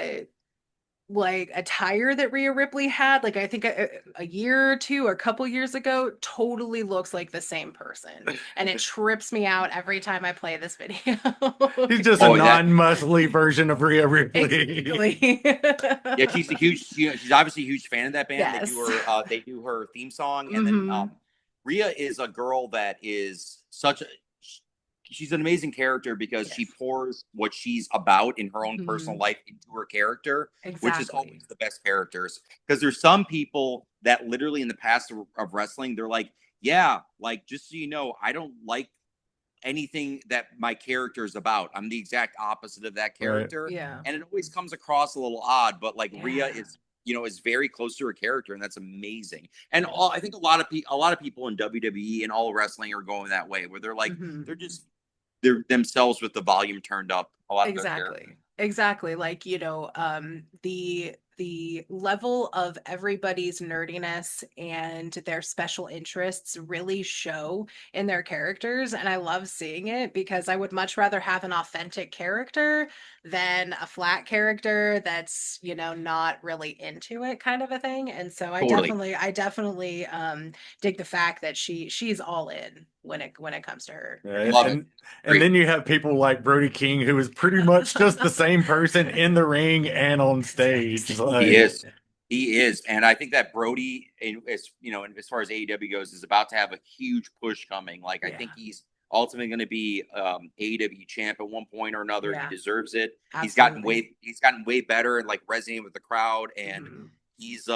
like attire that Rhea Ripley had, like I think a year or two or a couple years ago, totally looks like the same person. And it trips me out every time I play this video. He's just a Oh, that non-muscly version of Rhea Ripley. Exactly. yeah, she's a huge. She's obviously a huge fan of that band. They do Yes. her. They do her theme song, and then Hmm. Rhea is a girl that is such a. She's an amazing character because she Yes. pours what she's about in her own personal Hmm. life into her character, which is Exactly. always the best characters. Because there's some people that literally in the past of wrestling, they're like, yeah, like just so you know, I don't like anything that my character is about. I'm the exact opposite of that Right. character. Yeah. And it always comes across a little odd, but like Rhea Yeah. is, is very close to her character, and that's amazing. And Yeah. I think a lot of people in WWE and all wrestling are going that way, where they're like, Hmm. they're themselves with the volume turned up. A lot of their characters. Exactly. Like, the level of everybody's nerdiness and their special interests really show in their characters. And I love seeing it because I would much rather have an authentic character than a flat character that's, not really into it kind of a thing. And so Totally. I definitely dig the fact that she's all in when it comes to her Yeah, her Love stuff. it. and Great. then you have people like Brody King, who is pretty much just the same person in the ring and on stage. He Like, is. He is. And I think that Brody, as far as AEW goes, is about to have a huge push coming. Like, I Yeah. think he's ultimately going to be AEW champ at one point or another. He Yeah. deserves it. Absolutely. He's gotten way better and like resonating with the crowd. And Mhm. he's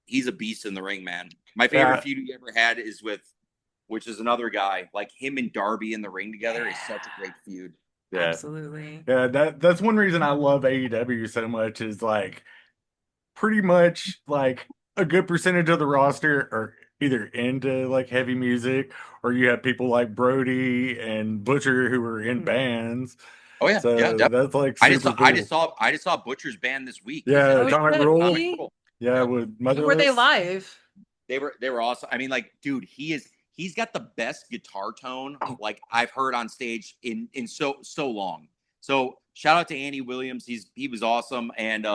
he's a beast in the ring, man. My favorite yeah, feud he ever had is with, which is another guy. Like him and Darby in the ring together is such a Yeah. great feud. yeah, Absolutely. yeah. That's one reason I love AEW so much is like pretty much like a good percentage of the roster are either into like heavy music or you have people like Brody and Butcher who are in Mhm. bands. Oh yeah, yeah, So definitely. that's like super cool. I just saw Butcher's band this week. Was Yeah, in Oh Atomic shit, Rule. really? Yeah, Yeah. with Who were they Motherless. live? They were awesome. I mean, like, dude, he's got the best guitar tone Oh, like I've heard on stage in so long. So shout out to Andy Williams. He was awesome. And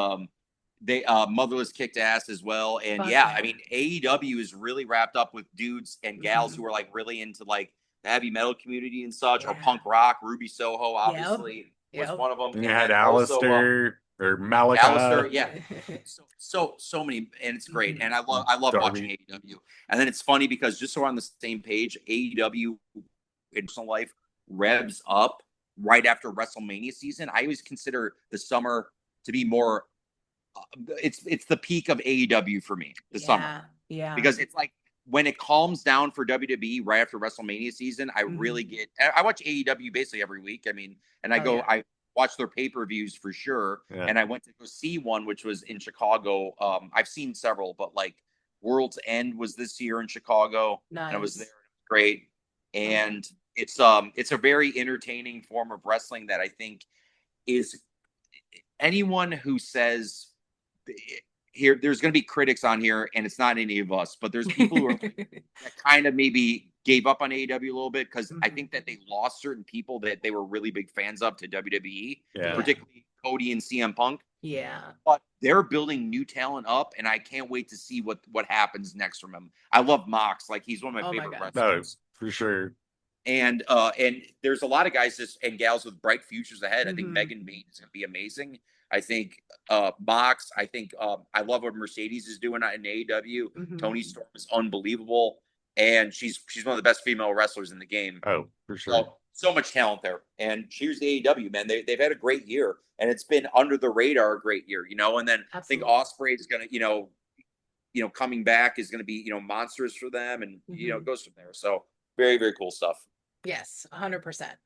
they Motherless kicked ass as well. And Fuck yeah, I yeah. mean, AEW is really wrapped up with dudes and gals Mhm. who are like really into like the heavy metal community and such, or Yeah. punk rock. Ruby Soho Yep. obviously was Yep. one of them. and you And had then also Alistair or Alistair, Malachi, yeah, so many, and it's great. And Mhm. I love watching Darby. AEW. And then it's funny because just so we're on the same page, AEW in personal life revs up right after WrestleMania season. I always consider the summer to be more. It's the peak of AEW for me, the summer, Yeah. Yeah. because it's like when it calms down for WWE right after WrestleMania season, I really Mhm. get. I watch AEW basically every week. I mean, and Oh yeah. I watch their pay-per-views for sure. Yeah. And I went to go see one, which was in Chicago. I've seen several, but like World's End was this year in Chicago, and I was there. Nice. And it was great, Okay. and it's a very entertaining form of wrestling that I think is anyone who says here there's going to be critics on here and it's not any of us, but there's people who are that kind of maybe gave up on AEW a little bit because I Mhm. think that they lost certain people that they were really big fans of to WWE, Yeah. Yeah. particularly Cody and CM Punk. Yeah. But they're building new talent up, and I can't wait to see what happens next from him. I love Mox, like he's one of my Oh my favorite God. No, wrestlers. for sure. And there's a lot of guys and gals with bright futures ahead. I think Mhm. Megan Bain is going to be amazing. I think Mox. I think I love what Mercedes is doing in AEW. Mhm. Tony Storm is unbelievable, and she's one of the best female wrestlers in the game. Oh, for sure. So much talent there. And here's the AEW, man. They've had a great year, and it's been under the radar a great year, And then I think Absolutely. Osprey is going to, coming back is going to be, monstrous for them. And, Mhm. it goes from there. So very, very cool stuff. Yes, 100%.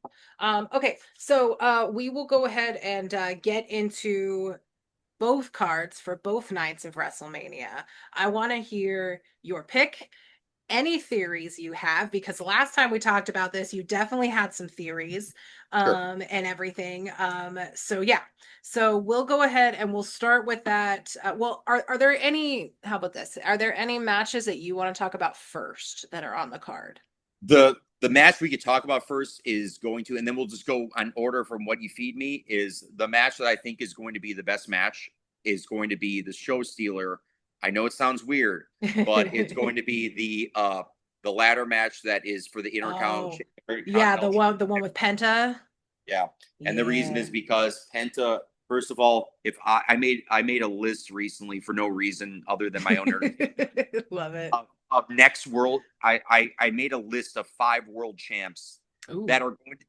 Okay, so we will go ahead and get into both cards for both nights of WrestleMania. I want to hear your pick, any theories you have, because last time we talked about this, you definitely had some theories Sure. and everything. So yeah, so we'll go ahead and we'll start with that. Well, are there any, how about this? Are there any matches that you want to talk about first that are on the card? The match we could talk about first is going to, and then we'll just go on order from what you feed me, is the match that I think is going to be the best match is going to be the show stealer. I know it sounds weird, but it's going to be the ladder match that is for the Oh, yeah, Intercontinental. the one with Penta. Yeah. And the reason Yeah. is because Penta, first of all, if I made a list recently for no reason other than my own Love it. of next world. I made a list of 5 world champs Ooh. that are going to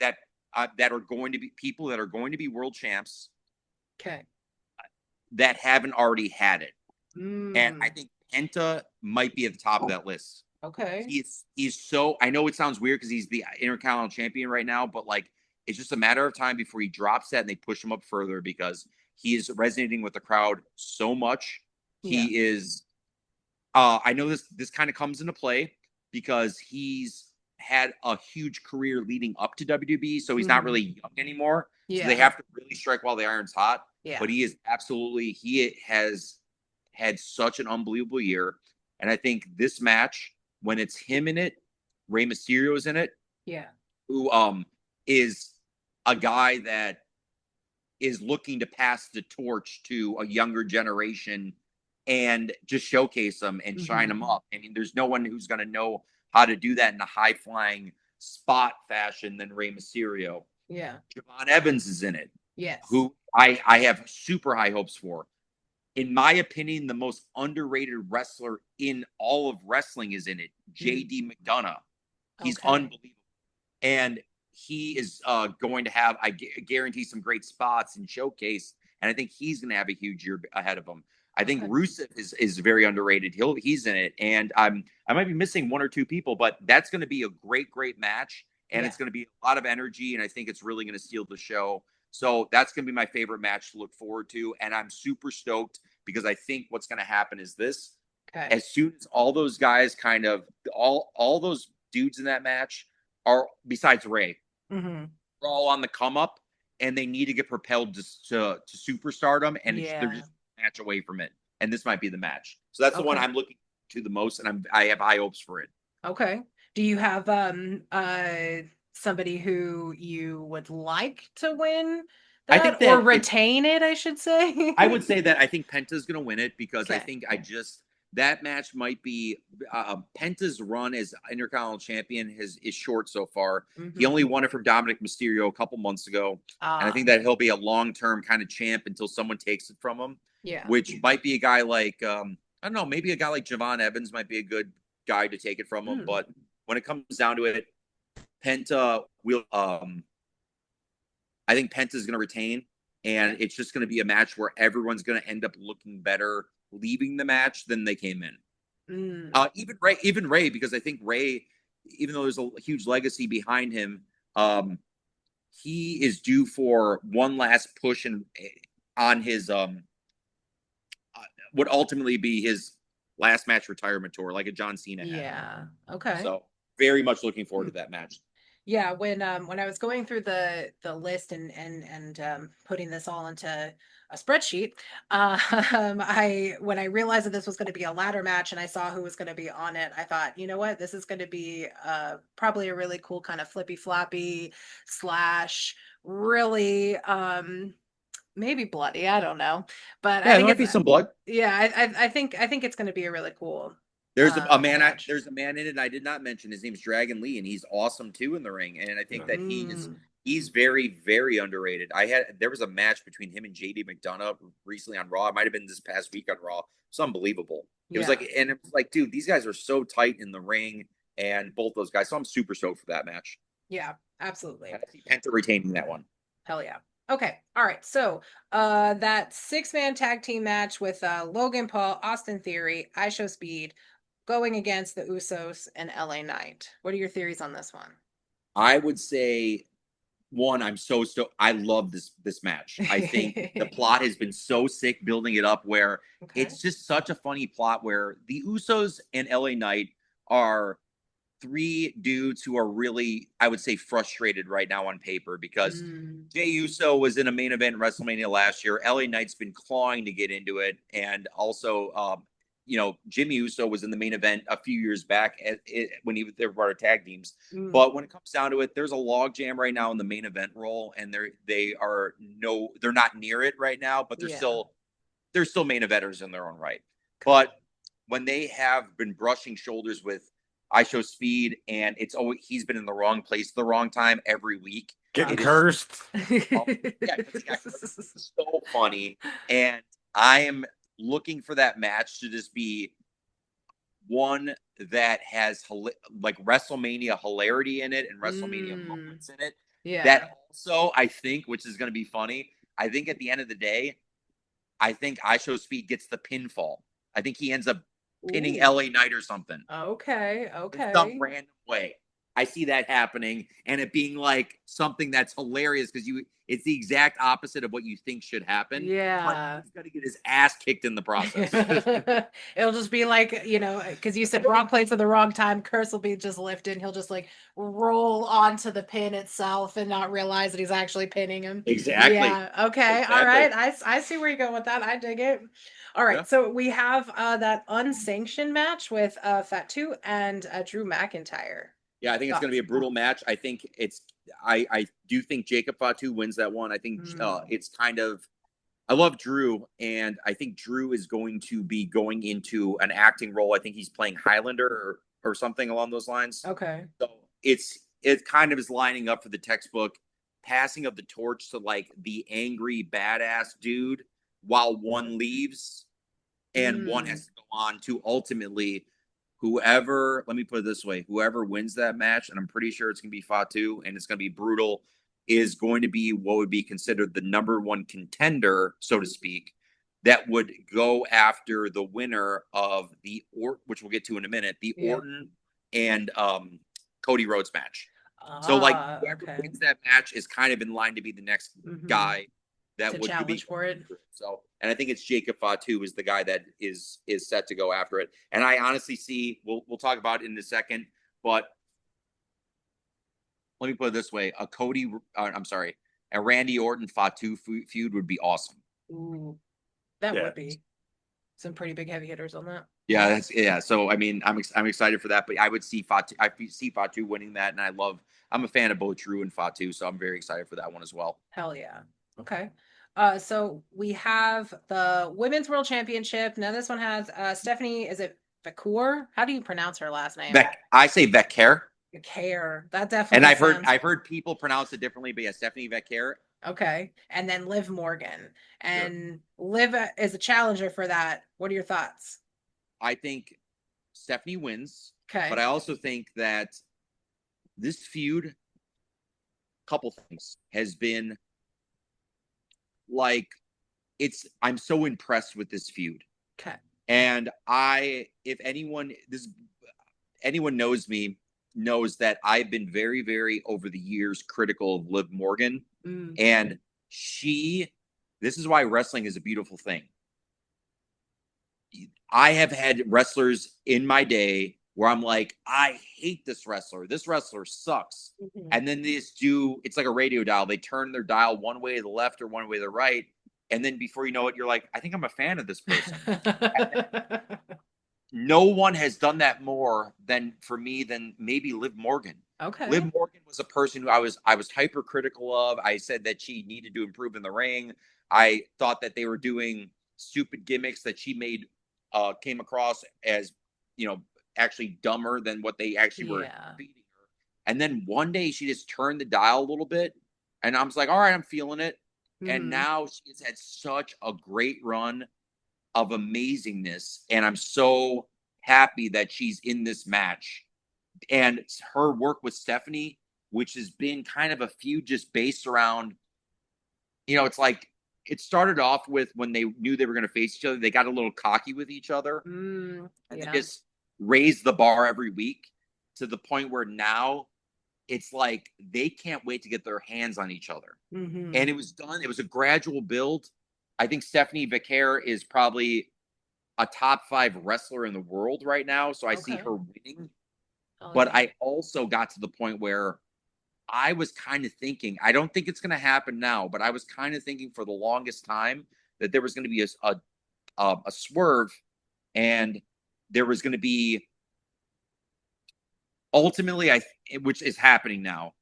that are going to be people that are going to be world champs Okay. that haven't already had it. And I Mm, think Penta might be at the top of that list. okay. He's so, I know it sounds weird because he's the Intercontinental Champion right now, but like it's just a matter of time before he drops that and they push him up further because he is resonating with the crowd so much. Yeah. He is I know this kind of comes into play because he's had a huge career leading up to WWB, so he's not Mhm. really young anymore. So they Yeah. have to really strike while the iron's hot. Yeah. But he has had such an unbelievable year. And I think this match, when it's him in it, Rey Mysterio is in it, Yeah. who is a guy that is looking to pass the torch to a younger generation and just showcase them and shine them up. I mean, there's no one who's going to know how to do that in a high flying spot fashion than Rey Mysterio. Yeah. Javon Evans is in it, Yes. who I have super high hopes for. In my opinion, the most underrated wrestler in all of wrestling is in it, JD McDonough. He's Okay. unbelievable. And he is going to have, I guarantee, some great spots and showcase. And I think he's going to have a huge year ahead of him. I think Okay. Rusev is very underrated. He's in it, and I might be missing 1 or 2 people, but that's going to be a great match, and Yeah. it's going to be a lot of energy, and I think it's really going to steal the show. So that's going to be my favorite match to look forward to, and I'm super stoked because I think what's going to happen is this: Okay. as soon as all those guys, kind of all those dudes in that match are, besides Ray, Mm-hmm. are all on the come up, and they need to get propelled to superstardom, and they're Yeah. just a match away from it. And this might be the match. So that's the one Okay. I'm looking to the most, and I have high hopes for it. Okay. Do you have somebody who you would like to win I think that or that retain it, I should say? I would say that I think Penta's going to win it because I Okay. think that match might be Penta's run as Intercontinental Champion is short so far. He only won it from Dominic Mysterio a couple months ago, and I think that he'll be a long-term kind of champ until someone takes it from him. Yeah. Which might be a guy like I don't know, maybe a guy like Javon Evans might be a good guy to take it from him. But when it comes down to it, Penta will. I think Penta's going to retain, and it's just going to be a match where everyone's going to end up looking better leaving the match than they came in. Even Ray, because I think Ray, even though there's a huge legacy behind him, he is due for one last push on his would ultimately be his last match retirement tour, like a John Cena had. Yeah. Okay. So very much looking forward to that match. Yeah, when I was going through the list and putting this all into a spreadsheet, I when I realized that this was going to be a ladder match and I saw who was going to be on it, I thought, you know what, this is going to be probably a really cool kind of flippy floppy slash really maybe bloody, I don't know, but Yeah, I there think might be some blood. yeah, I think it's going to be a really cool There's a man. match. There's a man in it I did not mention. His name's Dragon Lee, and he's awesome too in the ring. And I think that he's very underrated. There was a match between him and JD McDonough recently on Raw. It might have been this past week on Raw. It's unbelievable. It was like, and it was like, dude, these guys are so tight in the ring, and both those guys. So I'm super stoked for that match. Yeah, absolutely. I see Penta retaining that one. Hell yeah. Okay. All right. So, that 6-man tag team match with Logan Paul, Austin Theory, Speed going against the Usos and LA Knight. What are your theories on this one? I would say one, I love this match. I think the plot has been so sick building it up where it's just such a funny plot where the Usos and LA Knight are three dudes who are really, I would say, frustrated right now on paper because Jey Uso was in a main event in WrestleMania last year. LA Knight's been clawing to get into it, and also, Jimmy Uso was in the main event a few years back when they were part of tag teams. But when it comes down to it, there's a log jam right now in the main event role, and they're not near it right now, but they're still main eventers in their own right. But when they have been brushing shoulders with Speed, and he's been in the wrong place at the wrong time every week. Getting cursed. It's so funny. And I am looking for that match to just be one that has like WrestleMania hilarity in it and WrestleMania moments in it. Yeah. That also, I think, which is going to be funny, I think at the end of the day, I think Speed gets the pinfall. I think he ends up pinning LA Knight or something. Okay. In some random way. I see that happening and it being like something that's hilarious because it's the exact opposite of what you think should happen. Yeah. But he's going to get his ass kicked in the process. It'll just be like, because you said wrong place at the wrong time, curse will be just lifted. He'll just like roll onto the pin itself and not realize that he's actually pinning him. Exactly. Yeah. Okay. Exactly. All right. I see where you're going with that. I dig it. All right. Yeah. So we have that unsanctioned match with Fatu and Drew McIntyre. Yeah, I think it's going to be a brutal match. I think I do think Jacob Fatu wins that one. I think it's kind of, I love Drew, and I think Drew is going to be going into an acting role. I think he's playing Highlander or something along those lines. Okay. So it kind of is lining up for the textbook passing of the torch to like the angry badass dude while one leaves and one has to go on to ultimately let me put it this way, whoever wins that match, and I'm pretty sure it's going to be Fatu and it's going to be brutal, is going to be what would be considered the number one contender, so to speak, that would go after the winner of which we'll get to in a minute, the Orton and Cody Rhodes match. So like whoever wins that match is kind of in line to be the next guy that would challenge for it. So, and I think it's Jacob Fatu is the guy that is set to go after it. And I honestly see, we'll talk about it in a second, but let me put it this way: a Randy Orton Fatu feud would be awesome. Ooh, that would be some pretty big heavy hitters on that. Yeah. So I mean, I'm excited for that, but I would see Fatu. I see Fatu winning that, and I'm a fan of both Drew and Fatu, so I'm very excited for that one as well. Hell yeah. Okay. So we have the Women's World Championship. Now this one has Stephanie, is it Vacour? How do you pronounce her last name? I say Vaquer. Vaquer. That definitely. And I've heard people pronounce it differently, but yeah, Stephanie Vaquer. Okay. And then Liv Morgan. And Liv is a challenger for that. What are your thoughts? I think Stephanie wins. Okay. But I also think that this feud, couple things, has been like, I'm so impressed with this feud. Okay. And if anyone knows me, knows that I've been very, very over the years critical of Liv Morgan. And this is why wrestling is a beautiful thing. I have had wrestlers in my day where I'm like, I hate this wrestler. This wrestler sucks. And then it's like a radio dial. They turn their dial one way to the left or one way to the right. And then before you know it, you're like, I think I'm a fan of this person. No one has done that more than maybe Liv Morgan. Okay. Liv Morgan was a person who I was hypercritical of. I said that she needed to improve in the ring. I thought that they were doing stupid gimmicks that she made came across as, actually dumber than what they actually were beating her. And then one day she just turned the dial a little bit, and I was like, all right, I'm feeling it. And now she's had such a great run of amazingness, and I'm so happy that she's in this match. And her work with Stephanie, which has been kind of a feud just based around it's like it started off with when they knew they were going to face each other, they got a little cocky with each other, and they just raised the bar every week to the point where now it's like they can't wait to get their hands on each other. Mm-hmm. And it was done. It was a gradual build. I think Stephanie Vicaire is probably a top 5 wrestler in the world right now. So I see her winning. But I also got to the point where I was kind of thinking, I don't think it's going to happen now, but I was kind of thinking for the longest time that there was going to be a swerve, and there was going to be ultimately, which is happening now,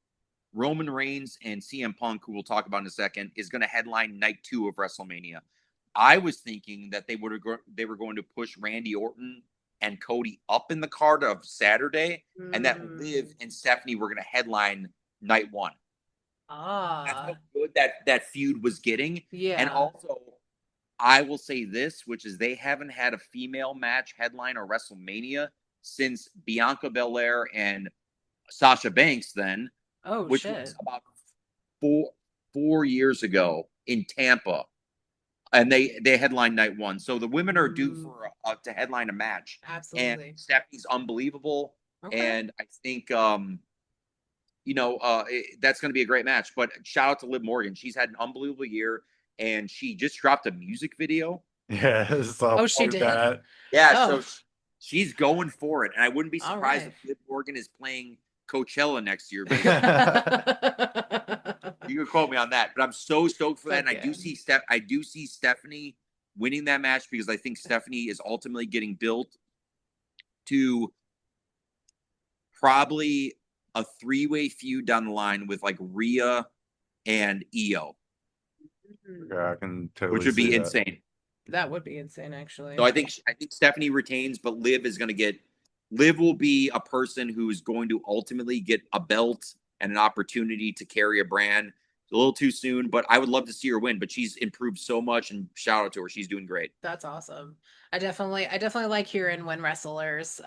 Roman Reigns and CM Punk, who we'll talk about in a second, is going to headline night 2 of WrestleMania. I was thinking that they were going to push Randy Orton and Cody up in the card of Saturday, and that Liv and Stephanie were going to headline night 1. That's how good that feud was getting. Yeah. And also, I will say this, which is they haven't had a female match headline or WrestleMania since Bianca Belair and Sasha Banks then, which was about 4 years ago in Tampa. And they headlined night 1. So the women are due for to headline a match. Absolutely. And Stephanie's unbelievable. And I think that's going to be a great match. But shout out to Liv Morgan. She's had an unbelievable year, and she just dropped a music video. Yes. She did? That. Yeah, so she's going for it. And I wouldn't be surprised if Liv Morgan is playing Coachella next year. You can quote me on that, but I'm so stoked for that. And I do see Stephanie winning that match, because I think Stephanie is ultimately getting built to probably a 3-way feud down the line with like Rhea and Io. Yeah, I can totally. Which would be insane. That would be insane, actually. So I think Stephanie retains, but Liv will be a person who is going to ultimately get a belt and an opportunity to carry a brand. A little too soon, but I would love to see her win. But she's improved so much, and shout out to her. She's doing great. That's awesome. I definitely like hearing when wrestlers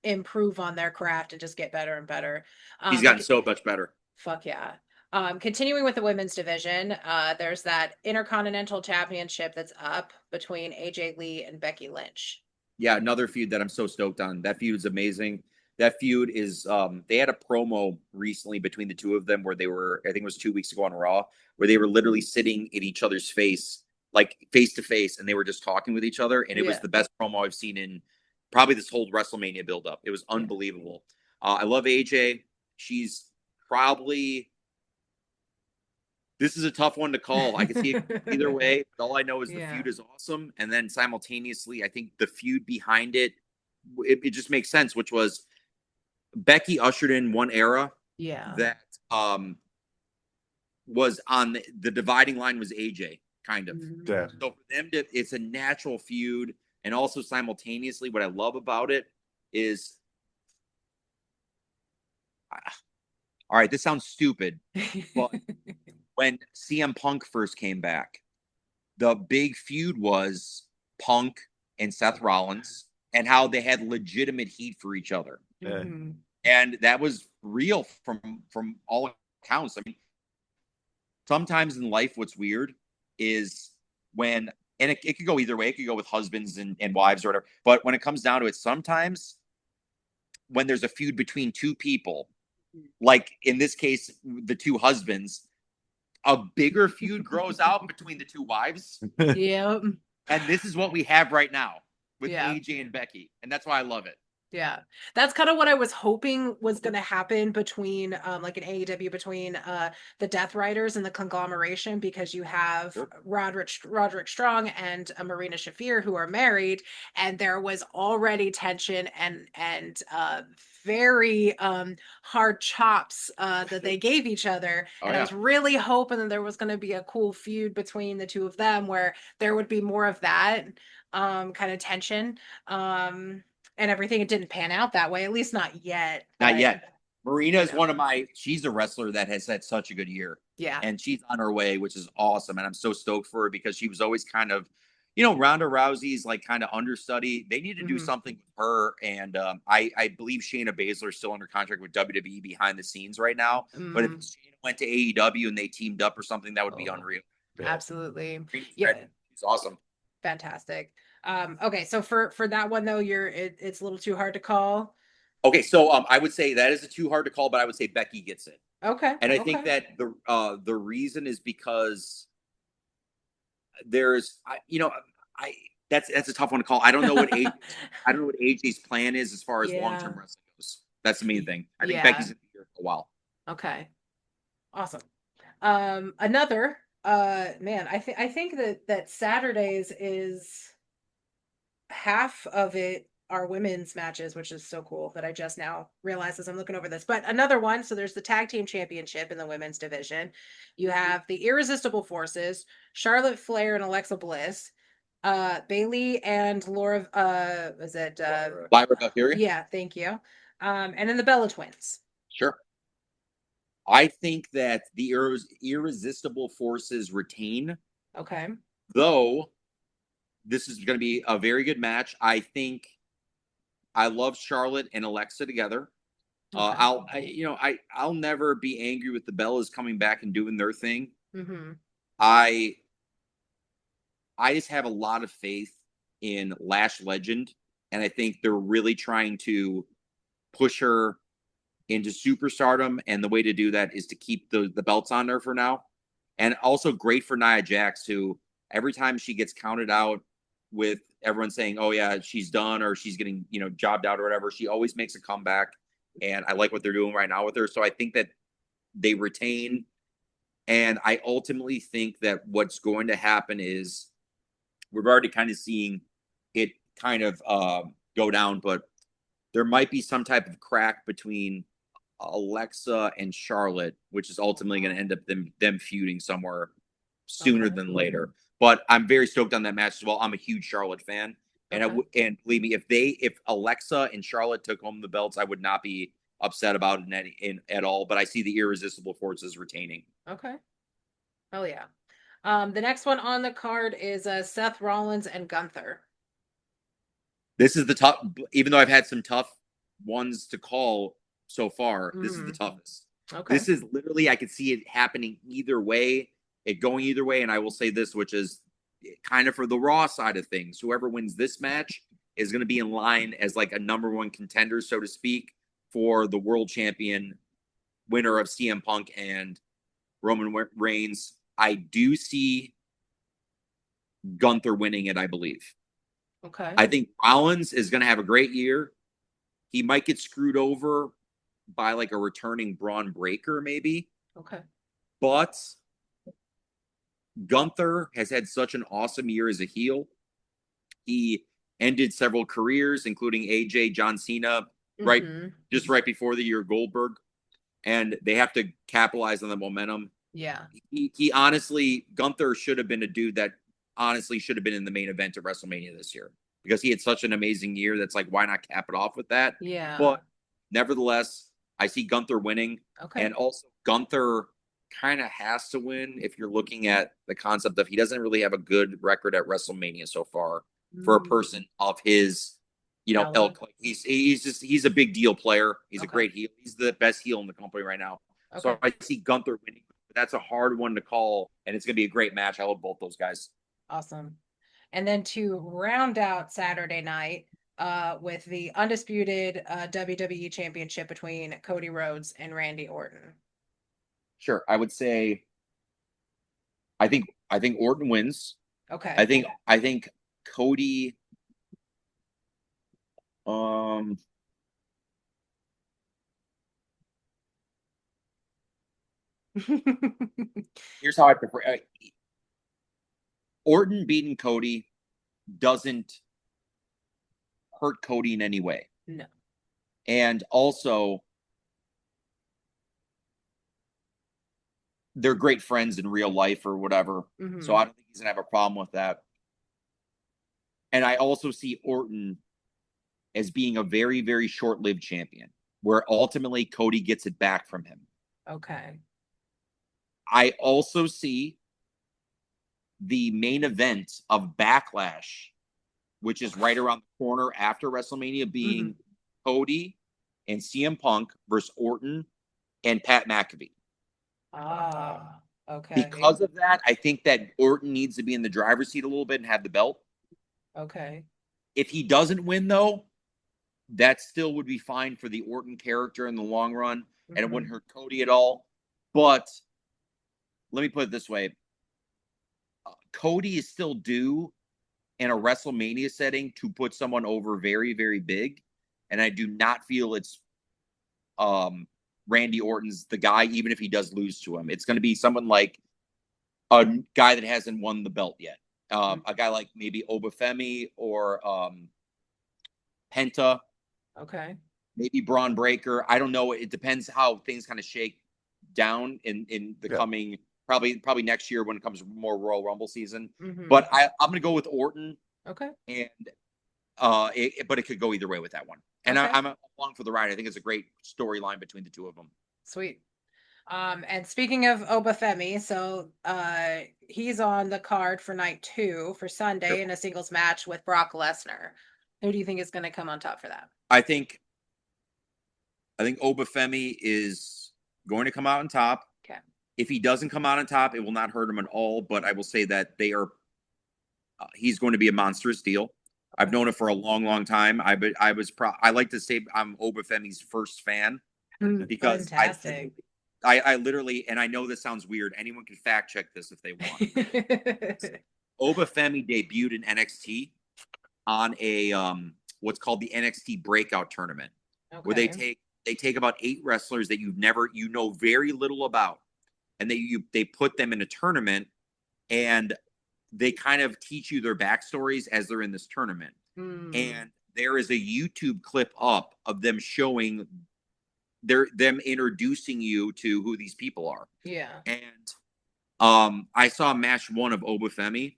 improve on their craft and just get better and better. He's gotten so much better. Fuck yeah. Continuing with the women's division, there's that Intercontinental Championship that's up between AJ Lee and Becky Lynch. Yeah, another feud that I'm so stoked on. That feud is amazing. That feud is, they had a promo recently between the two of them where they were, I think it was 2 weeks ago on Raw, where they were literally sitting in each other's face, like face to face, and they were just talking with each other. And it was the best promo I've seen in probably this whole WrestleMania buildup. It was unbelievable. I love AJ. She's probably, this is a tough one to call. I can see it either way. But all I know is the feud is awesome. And then simultaneously, I think the feud behind it just makes sense, which was Becky ushered in one era that was on the dividing line was AJ, kind of. Yeah. So for them it's a natural feud. And also simultaneously, what I love about it is, all right, this sounds stupid, but when CM Punk first came back, the big feud was Punk and Seth Rollins, and how they had legitimate heat for each other. Mm-hmm. And that was real from all accounts. I mean, sometimes in life, what's weird is when, and it could go either way. It could go with husbands and wives or whatever. But when it comes down to it, sometimes when there's a feud between two people, like in this case, the two husbands, a bigger feud grows out between the two wives. Yep. And this is what we have right now with AJ and Becky. And that's why I love it. Yeah, that's kind of what I was hoping was going to happen between like an AEW between the Death Riders and the conglomeration, because you have Roderick Strong and Marina Shafir, who are married, and there was already tension and very hard chops that they gave each other. I was really hoping that there was going to be a cool feud between the two of them, where there would be more of that kind of tension. And everything, it didn't pan out that way, at least not yet. Not yet. Marina is she's a wrestler that has had such a good year. Yeah. And she's on her way, which is awesome. And I'm so stoked for her, because she was always kind of, Ronda Rousey's like kind of understudy. They need to do something with her. And I believe Shayna Baszler is still under contract with WWE behind the scenes right now. But if Shayna went to AEW and they teamed up or something, that would be unreal. Absolutely. Yeah, it's awesome. Fantastic. Okay, so for that one though, it's a little too hard to call. Okay, so I would say that is too hard to call, but I would say Becky gets it. Okay. And I think that the reason is because there's that's a tough one to call. I don't know what AJ's plan is as far as long-term wrestling goes. That's the main thing. I think Becky's gonna be here for a while. Okay. Awesome. Another man, I think that Saturdays is half of it are women's matches, which is so cool that I just now realized as I'm looking over this. But another one, so there's the tag team championship in the women's division. You have the Irresistible Forces, Charlotte Flair and Alexa Bliss, Bailey and Laura, is it Lyra Valkyria? Yeah, thank you. And then the Bella Twins. Sure. I think that the Irresistible Forces retain. Okay. Though this is going to be a very good match. I think I love Charlotte and Alexa together. Okay. I'll never be angry with the Bellas coming back and doing their thing. Mm-hmm. I just have a lot of faith in Lash Legend, and I think they're really trying to push her into superstardom, and the way to do that is to keep the belts on her for now. And also great for Nia Jax, who every time she gets counted out with everyone saying, oh yeah, she's done, or she's getting, jobbed out or whatever, she always makes a comeback. And I like what they're doing right now with her. So I think that they retain. And I ultimately think that what's going to happen is we're already kind of seeing it kind of go down, but there might be some type of crack between Alexa and Charlotte, which is ultimately going to end up them feuding somewhere sooner than later. But I'm very stoked on that match as well. I'm a huge Charlotte fan, and and believe me, if Alexa and Charlotte took home the belts, I would not be upset about it at all. But I see the Irresistible Forces retaining. Okay. Oh yeah. The next one on the card is Seth Rollins and Gunther. This is the tough. Even though I've had some tough ones to call so far, this is the toughest. Okay. This is literally, I could see it happening either way, it going either way. And I will say this, which is kind of for the Raw side of things. Whoever wins this match is going to be in line as like a number one contender, so to speak, for the world champion winner of CM Punk and Roman Reigns. I do see Gunther winning it, I believe. Okay. I think Rollins is going to have a great year. He might get screwed over by like a returning Braun Breaker, maybe. Okay. But Gunther has had such an awesome year as a heel. He ended several careers, including AJ, John Cena, right before the year Goldberg. And they have to capitalize on the momentum. Yeah. He honestly, Gunther should have been a dude that honestly should have been in the main event of WrestleMania this year, because he had such an amazing year. That's like, why not cap it off with that? Yeah. But nevertheless, I see Gunther winning. Okay. And also Gunther kind of has to win if you're looking at the concept of he doesn't really have a good record at WrestleMania so far for a person of his, ilk. Like he's a big deal player. He's a great heel. He's the best heel in the company right now. Okay. So I see Gunther winning. That's a hard one to call, and it's going to be a great match. I love both those guys. Awesome. And then to round out Saturday night with the undisputed WWE Championship between Cody Rhodes and Randy Orton. Sure, I would say I think Orton wins. Okay. I think Cody here's how I prefer. Orton beating Cody doesn't hurt Cody in any way. No. And also, they're great friends in real life or whatever. So I don't think he's going to have a problem with that. And I also see Orton as being a very, very short-lived champion, where ultimately Cody gets it back from him. Okay. I also see the main event of Backlash, which is right around the corner after WrestleMania, being Cody and CM Punk versus Orton and Pat McAfee. Okay. Because of that, I think that Orton needs to be in the driver's seat a little bit and have the belt. Okay. If he doesn't win, though, that still would be fine for the Orton character in the long run, and it wouldn't hurt Cody at all. But let me put it this way. Cody is still due in a WrestleMania setting to put someone over very, very big. And I do not feel it's Randy Orton's the guy, even if he does lose to him. It's going to be someone like a guy that hasn't won the belt yet. A guy like maybe Obafemi or Penta. Okay. Maybe Braun Breaker. I don't know. It depends how things kind of shake down in the coming probably next year when it comes more Royal Rumble season. But I'm going to go with Orton. Okay. And but it could go either way with that one. And I'm along for the ride. I think it's a great storyline between the two of them. Sweet. And speaking of Obafemi, so he's on the card for night 2 for Sunday in a singles match with Brock Lesnar. Who do you think is going to come on top for that? I think Obafemi is going to come out on top. Okay. If he doesn't come out on top, it will not hurt him at all. But I will say that they are. He's going to be a monstrous deal. I've known it for a long, long time. I like to say I'm Obafemi's first fan because I literally, and I know this sounds weird. Anyone can fact check this if they want. Obafemi debuted in NXT on a what's called the NXT Breakout Tournament, where they take about 8 wrestlers that you know very little about, and they put them in a tournament, and they kind of teach you their backstories as they're in this tournament. And there is a YouTube clip up of them showing them introducing you to who these people are. Yeah. And I saw match 1 of Obafemi,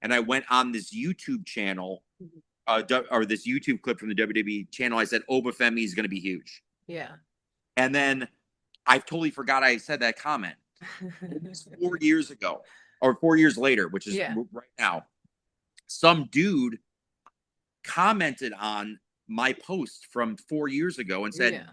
and I went on this YouTube channel, or this YouTube clip from the WWE channel. I said, Obafemi is going to be huge. Yeah. And then I totally forgot I said that comment. It was 4 years ago. Or 4 years later, which is right now, some dude commented on my post from 4 years ago and said,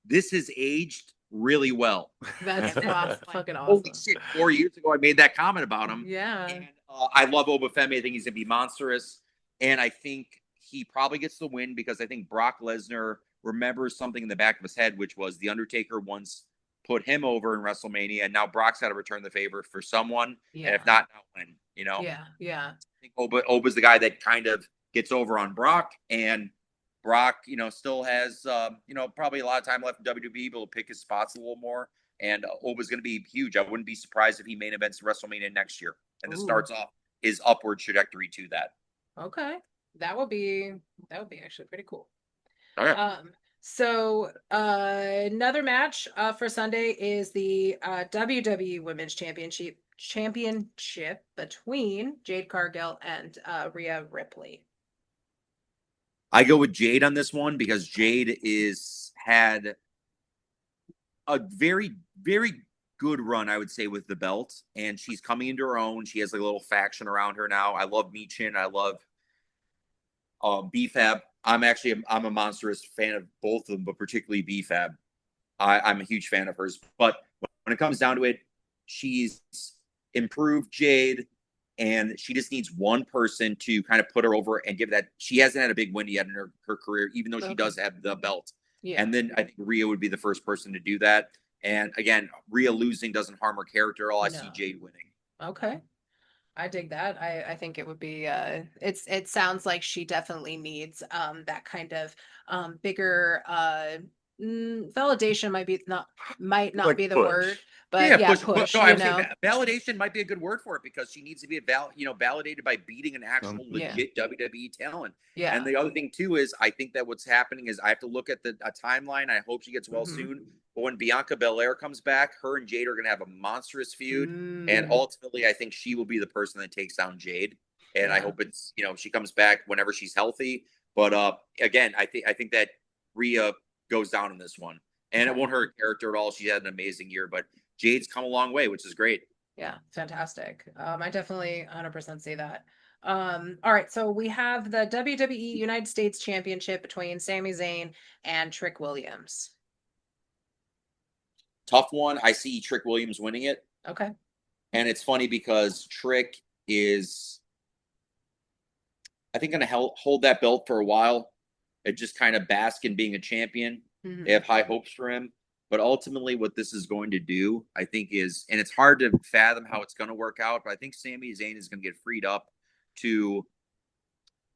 this has aged really well. That's fucking awesome. Holy shit, 4 years ago, I made that comment about him. Yeah. And I love Obafemi. I think he's going to be monstrous. And I think he probably gets the win because I think Brock Lesnar remembers something in the back of his head, which was The Undertaker once put him over in WrestleMania, and now Brock's got to return the favor for someone. And if not, now when, you know? Yeah. I think Oba's the guy that kind of gets over on Brock, and Brock, still has, probably a lot of time left in WWE, but will pick his spots a little more. And Oba's going to be huge. I wouldn't be surprised if he main events WrestleMania next year. And this starts off his upward trajectory to that. Okay. That would be actually pretty cool. Okay. So another match for Sunday is the WWE Women's Championship between Jade Cargill and Rhea Ripley. I go with Jade on this one because Jade had a very, very good run, I would say, with the belt, and she's coming into her own. She has a little faction around her now. I love Michin. I love BFAB. I'm a monstrous fan of both of them, but particularly BFAB. I'm a huge fan of hers. But when it comes down to it, she's improved Jade, and she just needs one person to kind of put her over and give that. She hasn't had a big win yet in her career, even though she does have the belt. Yeah. And then I think Rhea would be the first person to do that. And again, Rhea losing doesn't harm her character at all. I see Jade winning. Okay. I dig that. I think it would be it sounds like she definitely needs that kind of bigger validation might not like be the push. Word, but push. No, I'm saying validation might be a good word for it because she needs to be validated by beating an actual legit WWE talent. Yeah. And the other thing too is I think that what's happening is I have to look at a timeline. I hope she gets well soon. But when Bianca Belair comes back, her and Jade are going to have a monstrous feud. And ultimately, I think she will be the person that takes down Jade. And I hope it's, she comes back whenever she's healthy. But again, I think that Rhea goes down in this one. And it won't hurt her character at all. She had an amazing year. But Jade's come a long way, which is great. Yeah, fantastic. I definitely 100% see that. All right, so we have the WWE United States Championship between Sami Zayn and Trick Williams. Tough one. I see Trick Williams winning it. Okay. And it's funny because Trick is, I think, going to hold that belt for a while. It just kind of bask in being a champion. Mm-hmm. They have high hopes for him. But ultimately, what this is going to do, I think, is, and it's hard to fathom how it's going to work out, but I think Sami Zayn is going to get freed up to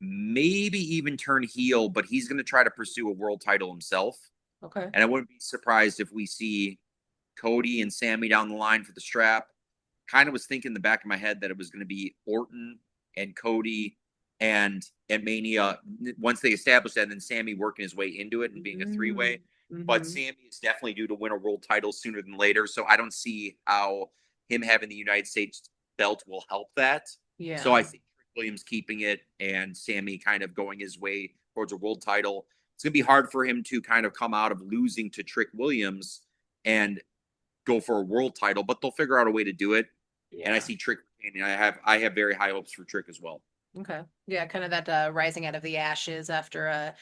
maybe even turn heel, but he's going to try to pursue a world title himself. Okay. And I wouldn't be surprised if we see Cody and Sami down the line for the strap. Kind of was thinking in the back of my head that it was going to be Orton and Cody and at Mania once they established that, and then Sami working his way into it and being a three-way. Mm-hmm. But Sami is definitely due to win a world title sooner than later, so I don't see how him having the United States belt will help that. Yeah. So I think Trick Williams keeping it and Sami kind of going his way towards a world title. It's going to be hard for him to kind of come out of losing to Trick Williams and go for a world title, but they'll figure out a way to do it. Yeah. And I see Trick, and I have very high hopes for Trick as well. Okay. Yeah, kind of that rising out of the ashes after a,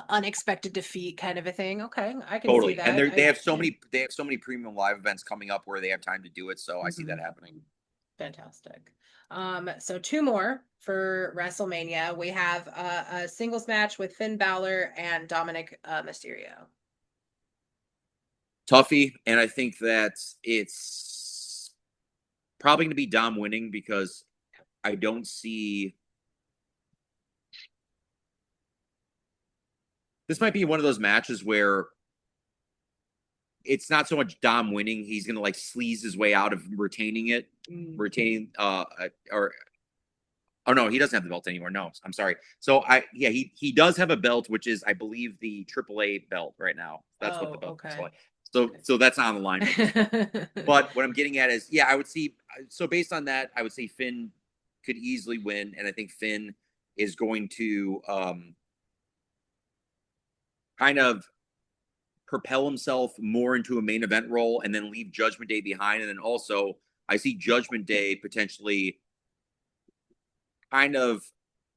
unexpected defeat kind of a thing. Okay, I can see that. And they have so many premium live events coming up where they have time to do it, so I see that happening. Fantastic. So 2 more for WrestleMania. We have a singles match with Finn Balor and Dominic Mysterio. Toughie, and I think that it's probably going to be Dom winning because I don't see. This might be one of those matches where it's not so much Dom winning. He's going to like sleaze his way out of retaining it, oh no, he doesn't have the belt anymore. No, I'm sorry. So he does have a belt, which is I believe the AAA belt right now. That's what the belt is like. So that's on the line. But what I'm getting at is, I would see. So based on that, I would say Finn could easily win, and I think Finn is going to kind of propel himself more into a main event role, and then leave Judgment Day behind. And then also, I see Judgment Day potentially kind of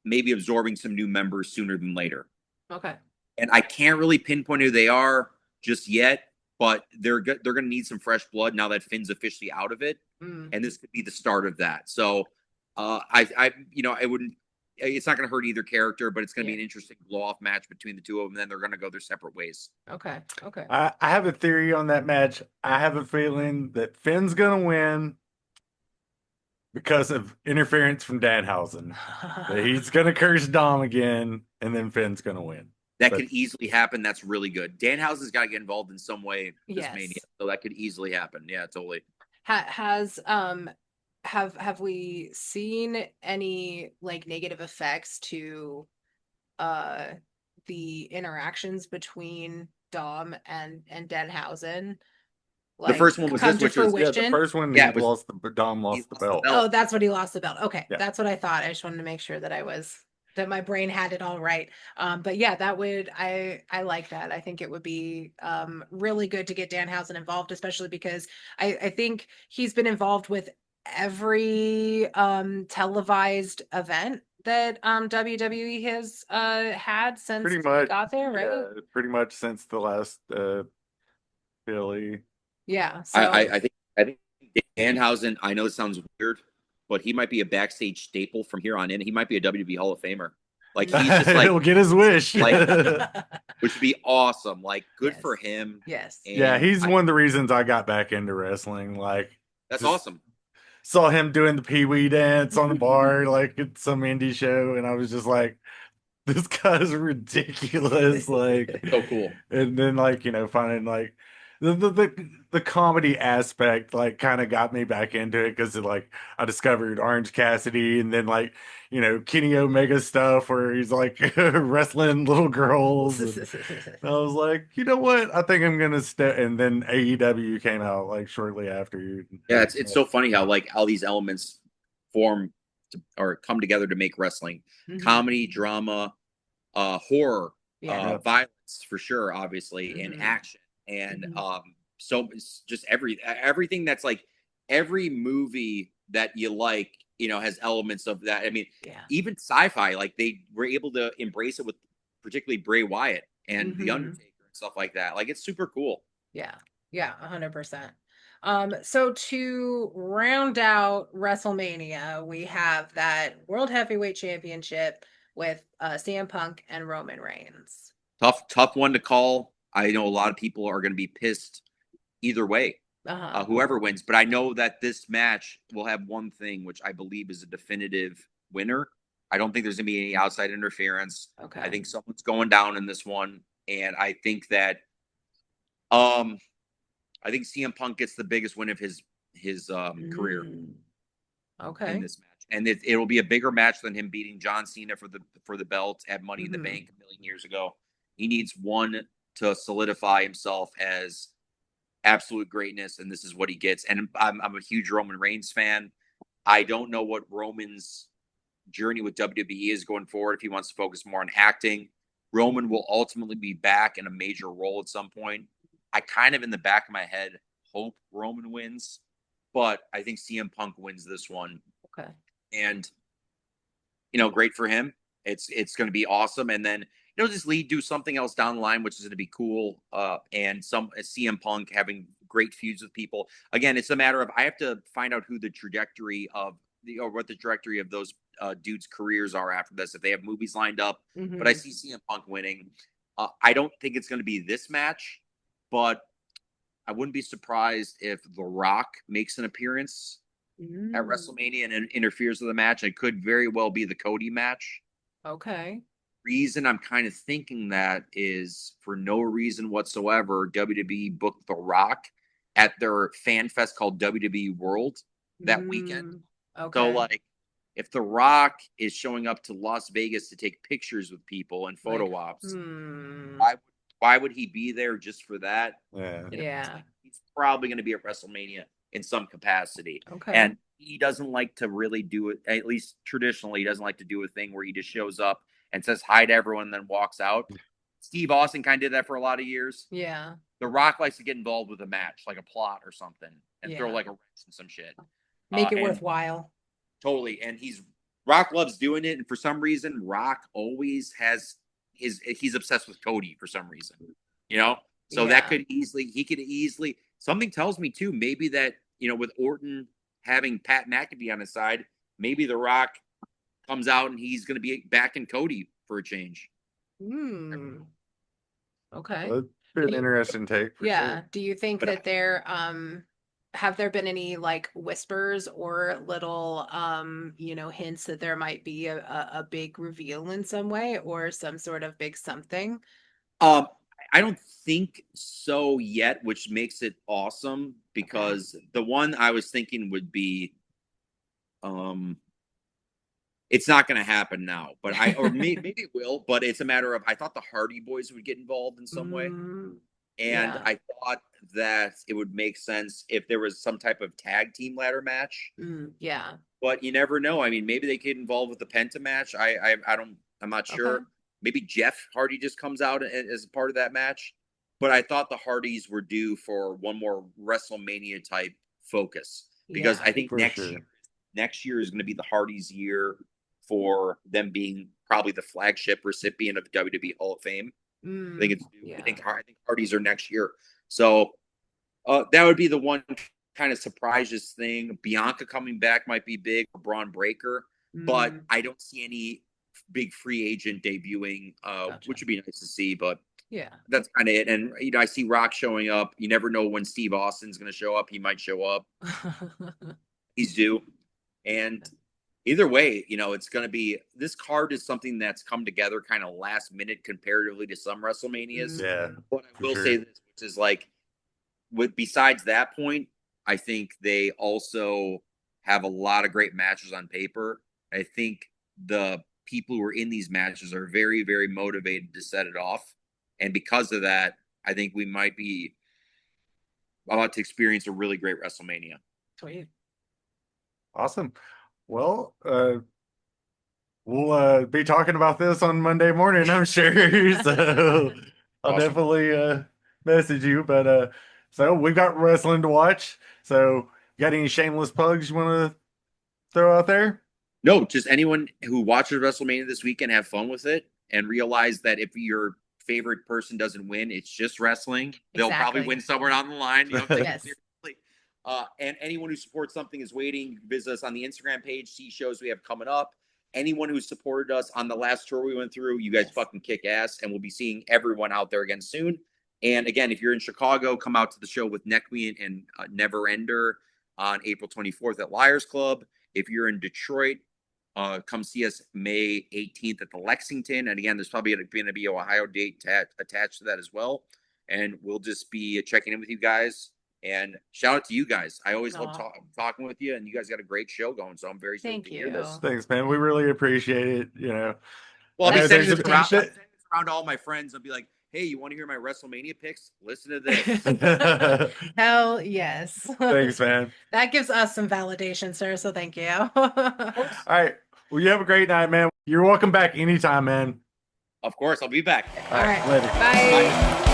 maybe absorbing some new members sooner than later. Okay. And I can't really pinpoint who they are just yet, but they're going to need some fresh blood now that Finn's officially out of it, and this could be the start of that. So, I wouldn't. It's not going to hurt either character, but it's going to be an interesting blow-off match between the two of them. Then they're going to go their separate ways. Okay. I have a theory on that match. I have a feeling that Finn's going to win because of interference from Danhausen. He's going to curse Dom again, and then Finn's going to win. That could easily happen. That's really good. Danhausen's got to get involved in some way this Mania, so that could easily happen. Yeah, totally. Have we seen any like negative effects to the interactions between Dom and Danhausen? Like, the first one was this, which was the first one. Dom lost the belt. Oh, that's what he lost the belt. Okay, that's what I thought. I just wanted to make sure that my brain had it all right. But yeah, that would I like that. I think it would be really good to get Danhausen involved, especially because I think he's been involved with every televised event that WWE has had since pretty much, he got there, right? Yeah, pretty much since the last Philly. Yeah. So I think Danhausen, I know it sounds weird, but he might be a backstage staple from here on in. He might be a WWE Hall of Famer. Like he's just like he'll get his wish. Like which would be awesome. Like good for him. Yes. And he's one of the reasons I got back into wrestling. Like that's awesome. Saw him doing the Pee-wee dance on the bar, like at some indie show, and I was just like, this guy's ridiculous. Like so cool. And then finding like the comedy aspect kind of got me back into it because I discovered Orange Cassidy and then Kenny Omega stuff where he's wrestling little girls and I was like, you know what, I think I'm gonna step. And then AEW came out shortly after. Yeah, it's so funny how all these elements form or come together to make wrestling. Comedy, drama, horror, violence for sure, obviously, and action. And so it's just everything that's every movie that you has elements of that. I mean, even sci-fi, they were able to embrace it with particularly Bray Wyatt and The Undertaker and stuff like that. It's super cool. Yeah, 100%. So to round out WrestleMania, we have that World Heavyweight Championship with CM Punk and Roman Reigns. Tough one to call. I know a lot of people are going to be pissed either way, whoever wins. But I know that this match will have one thing, which I believe is a definitive winner. I don't think there's going to be any outside interference. Okay. I think someone's going down in this one, and I think that I think CM Punk gets the biggest win of his career. Okay. In this match, and it'll be a bigger match than him beating John Cena for the belt at Money in the Bank a million years ago. He needs one to solidify himself as absolute greatness, and this is what he gets. And I'm a huge Roman Reigns fan. I don't know what Roman's journey with WWE is going forward. If he wants to focus more on acting, Roman will ultimately be back in a major role at some point. I kind of in the back of my head hope Roman wins, but I think CM Punk wins this one. Okay. And great for him. It's going to be awesome, and then just do something else down the line, which is going to be cool. And some CM Punk having great feuds with people. Again, it's a matter of I have to find out who the trajectory of what the trajectory of those dudes' careers are after this. If they have movies lined up, but I see CM Punk winning. I don't think it's going to be this match, but I wouldn't be surprised if The Rock makes an appearance at WrestleMania and interferes with the match. It could very well be the Cody match. Okay. Reason I'm kind of thinking that is for no reason whatsoever. WWE booked The Rock at their fan fest called WWE World that weekend. Okay. So, if The Rock is showing up to Las Vegas to take pictures with people and photo ops, why would he be there just for that? Yeah. He's probably going to be at WrestleMania in some capacity. Okay. And he doesn't like to really do it, at least traditionally, he doesn't like to do a thing where he just shows up and says hi to everyone and then walks out. Steve Austin kind of did that for a lot of years. Yeah. The Rock likes to get involved with a match, like a plot or something, and throw like a wrench and some shit. Make it worthwhile. Totally. And Rock loves doing it. And for some reason, Rock always has he's obsessed with Cody for some reason, So that he could easily, something tells me too, maybe that, with Orton having Pat McAfee on his side, maybe The Rock comes out and he's going to be back in Cody for a change. Okay. That'd be an interesting take. For sure. Do you think that there, have there been any whispers or little, hints that there might be a big reveal in some way or some sort of big something? I don't think so yet, which makes it awesome because the one I was thinking would be, it's not going to happen now, but maybe it will, but it's a matter of, I thought the Hardy Boys would get involved in some way. And I thought that it would make sense if there was some type of tag team ladder match. Yeah. But you never know. I mean, maybe they get involved with the Penta match. I'm not sure. Okay. Maybe Jeff Hardy just comes out as a part of that match. But I thought the Hardys were due for one more WrestleMania type focus because I think next year is going to be the Hardys' year for them being probably the flagship recipient of WWE Hall of Fame. I think Hardys are next year. So that would be the one kind of surprises thing. Bianca coming back might be big for Braun Breaker, but I don't see any big free agent debuting, which would be nice to see, but that's kind of it. And I see Rock showing up. You never know when Steve Austin's going to show up. He might show up. He's due. And either way, it's going to be, this card is something that's come together kind of last minute comparatively to some WrestleManias. Yeah. But I will say this, which is besides that point, I think they also have a lot of great matches on paper. I think the people who are in these matches are very, very motivated to set it off. And because of that, I think we might be about to experience a really great WrestleMania. Sweet. Awesome. Well, we'll be talking about this on Monday morning, I'm sure. So I'll definitely message you. But so we've got wrestling to watch. So got any shameless plugs you want to throw out there? No, just anyone who watches WrestleMania this weekend, have fun with it and realize that if your favorite person doesn't win, it's just wrestling. They'll probably win somewhere down the line. Take it seriously. And anyone who supports Something Is Waiting, visit us on the Instagram page, see shows we have coming up. Anyone who supported us on the last tour we went through, you guys fucking kick ass, and we'll be seeing everyone out there again soon. And again, if you're in Chicago, come out to the show with Neckweed and Never Ender on April 24th at Liars Club. If you're in Detroit, come see us May 18th at the Lexington. And again, there's probably going to be an Ohio date attached to that as well. And we'll just be checking in with you guys. And shout out to you guys. I always love talking with you, and you guys got a great show going. So I'm very stoked to hear this. Thanks, man. We really appreciate it. You know, well, I'll be sending this around to all my friends. I'll be like, hey, you want to hear my WrestleMania picks? Listen to this. Hell yes. Thanks, man. That gives us some validation, sir. So thank you. All right. Well, you have a great night, man. You're welcome back anytime, man. Of course, I'll be back. All right. Later. Bye.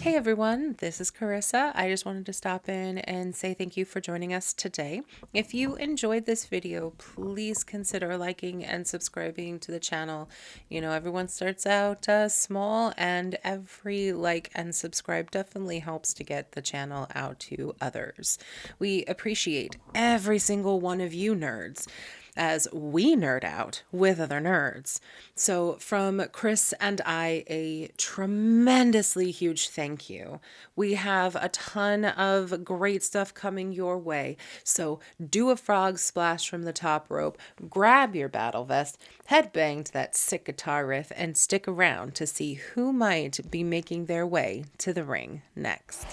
Hey everyone, this is Carissa. I just wanted to stop in and say thank you for joining us today. If you enjoyed this video, please consider liking and subscribing to the channel. You know, everyone starts out small, and every like and subscribe definitely helps to get the channel out to others. We appreciate every single one of you nerds, as we nerd out with other nerds. So from Chris and I, a tremendously huge thank you. We have a ton of great stuff coming your way. So do a frog splash from the top rope, grab your battle vest, headbang to that sick guitar riff, and stick around to see who might be making their way to the ring next.